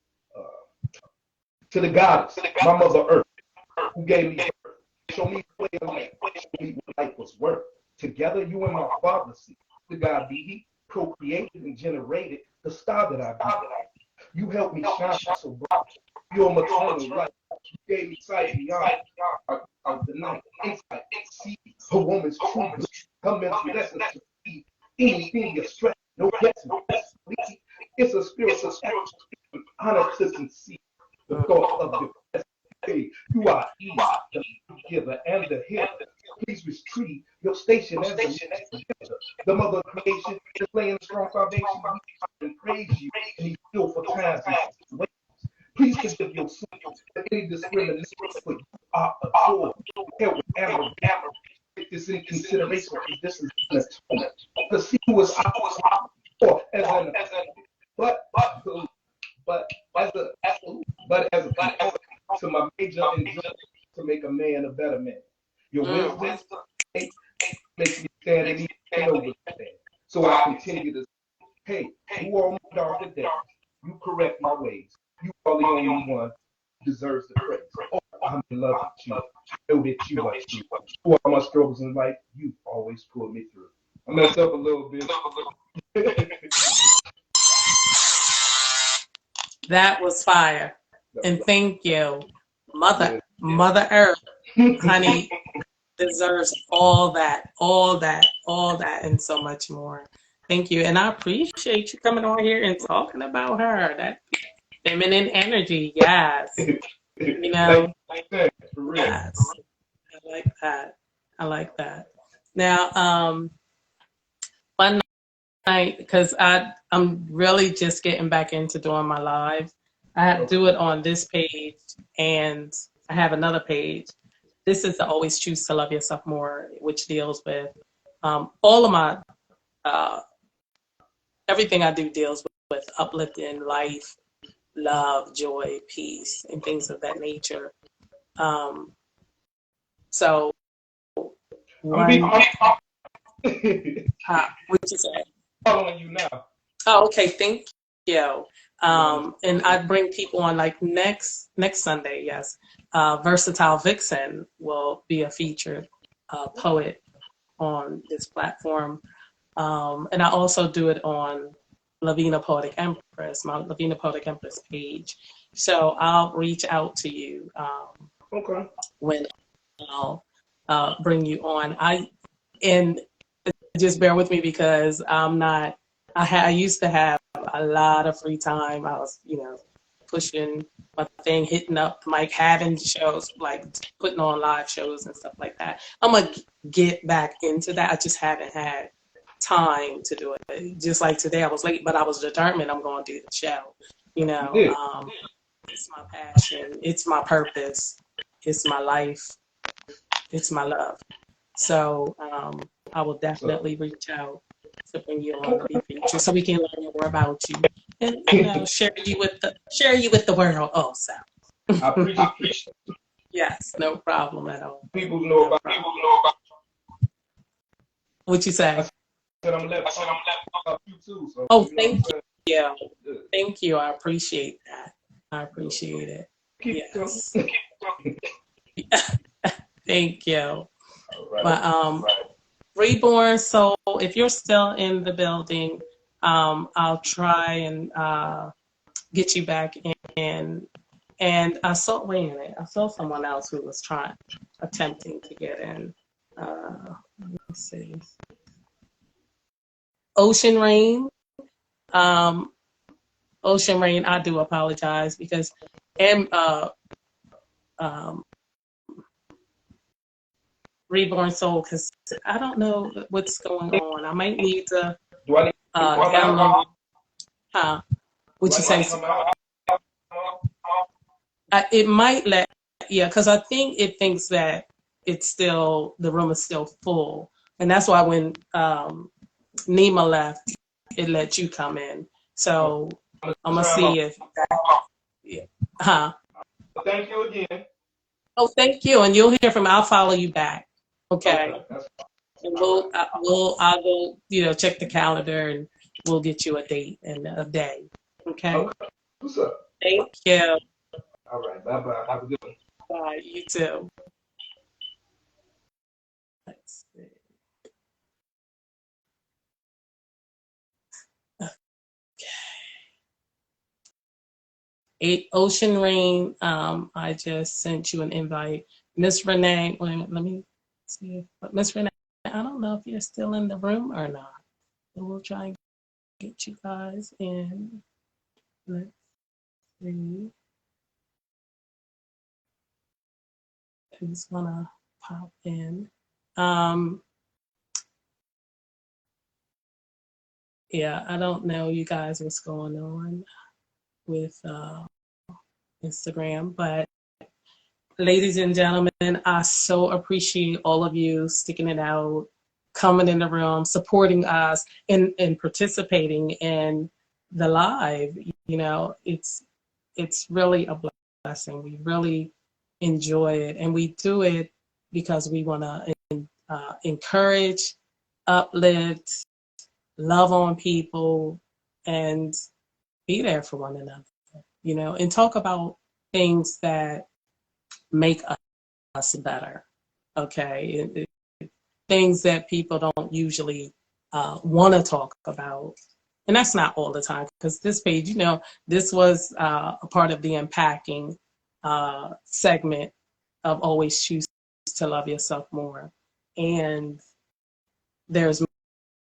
To the goddess, my mother Earth, who gave me birth. Show me the way of life. Show me what life was worth. Together, you and my father see. The God be He procreated and generated the star that I be. You helped me shine so bright. Your maternal light. You gave me sight beyond the night. Insight. See a woman's truth. Her mental essence to see anything you stress. No guessing. It's a spiritual action. Honor to conceive the thought of the hey, you are Eve, the giver and the healer. Please retrieve your station as the mother of creation is laying a strong foundation. We and praise you and He still for times and situations. Please forgive your sins and any discrimination, for you are adored. Held with amber. Take this in consideration because this is an atonement. The sea was or as an but as a to my major enjoyment to make a man a better man. Your wisdom makes me stand and even overstand. So I continue to say, hey, you are my darker days. You correct my ways. You are the only one who deserves the praise. Oh, I'm in love with you. I know that you are true. Through all my struggles in life, you always pull me through. I messed up a little bit. That was fire. And thank you. Mother Earth, honey, deserves all that, and so much more. Thank you. And I appreciate you coming on here and talking about her. That feminine energy, yes. You know, yes. I like that. Now, one night, because I'm really just getting back into doing my lives. I do it on this page, and I have another page. This is the Always Choose to Love Yourself More, which deals with all of my, everything I do deals with uplifting life, love, joy, peace, and things of that nature. So, what you say? Following you now. Oh, okay. Thank you. And I bring people on like next Sunday. Yes, Versatile Vixen will be a featured poet on this platform, and I also do it on LavinaPoeticEmpress, my LavinaPoeticEmpress page. So I'll reach out to you when I'll bring you on. And just bear with me because I'm not. I used to have a lot of free time. I was, pushing my thing, hitting up the mic, having shows, like putting on live shows and stuff like that. I'm going to get back into that. I just haven't had time to do it. Just like today, I was late, but I was determined I'm going to do the show. It's my passion. It's my purpose. It's my life. It's my love. So I will definitely reach out to bring you on to be featured so we can learn more about you and share you with the world also. I appreciate it. Yes, no problem at all. People know about what you say? I said I'm left about you too. So, thank you. Thank you. I appreciate that. I appreciate it. Yes. Thank you. Right. But Reborn Soul, if you're still in the building, I'll try and get you back in. And I saw, wait a minute, I saw someone else who was attempting to get in. Let's see. Ocean Rain. Um, Ocean Rain, I do apologize because, and um, Reborn Soul, because I don't know what's going on. I might need to Do I need to come out? download. What you say? Come out? It might let, yeah, because I think it thinks that it's still, the room is still full. And that's why when Nima left, it let you come in. So I'm going to see if that, yeah. Thank you again. Oh, thank you. And you'll hear from, I'll follow you back. Okay. That's And I'll go, check the calendar and we'll get you a date and a day. Okay. okay. What's up? Thank you. All right. Bye-bye. Have a good one. Bye. You too. Let's see. Ocean Rain, I just sent you an invite. Miss Renee, wait a minute, let me see. Miss Renee, I don't know if you're still in the room or not. But we'll try and get you guys in. Let's see. Who's gonna pop in? Yeah, I don't know, you guys, what's going on with Instagram, but ladies and gentlemen, I so appreciate all of you sticking it out, coming in the room, supporting us, and participating in the live. It's really a blessing. We really enjoy it, and we do it because we want to encourage, uplift, love on people, and be there for one another. And talk about things that make us better. Okay, things that people don't usually want to talk about, and that's not all the time, because this page, this was a part of the Unpacking segment of Always Choose to Love Yourself More, and there's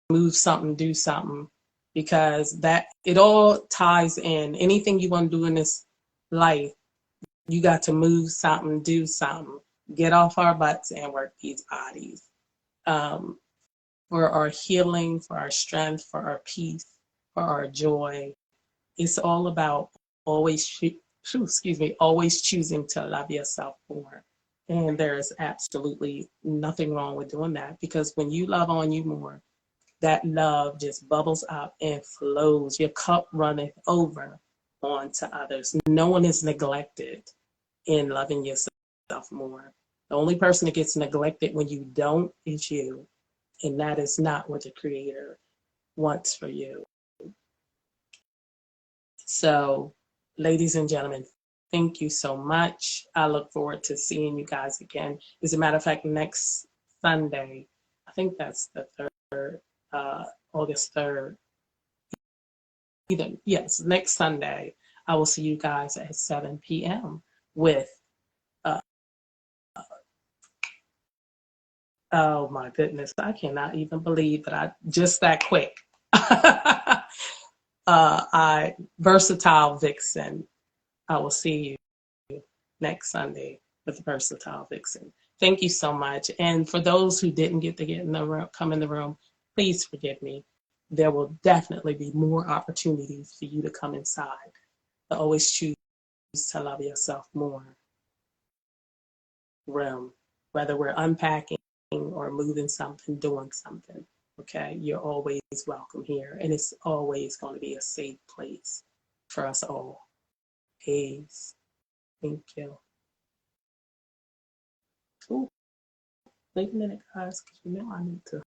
Move Something, Do Something, because that it all ties in. Anything you want to do in this life, you got to move something, do something, get off our butts and work these bodies. For our healing, for our strength, for our peace, for our joy. It's all about always choosing to love yourself more. And there's absolutely nothing wrong with doing that, because when you love on you more, that love just bubbles up and flows. Your cup runneth over onto others. No one is neglected in loving yourself more. The only person that gets neglected when you don't is you. And that is not what the Creator wants for you. So, ladies and gentlemen, thank you so much. I look forward to seeing you guys again. As a matter of fact, next Sunday, I think that's the 3rd, August 3rd. Yes, next Sunday, I will see you guys at 7 p.m. with oh my goodness, I cannot even believe that I just that quick. I Versatile Vixen. I will see you next Sunday with Versatile Vixen. Thank you so much. And for those who didn't get to get in the room, come in the room, please forgive me. There will definitely be more opportunities for you to come inside. To always choose to love yourself more room, whether we're unpacking or moving something, doing something. Okay, you're always welcome here, and it's always going to be a safe place for us all. Peace. Thank you. Ooh, wait a minute, guys, because I need to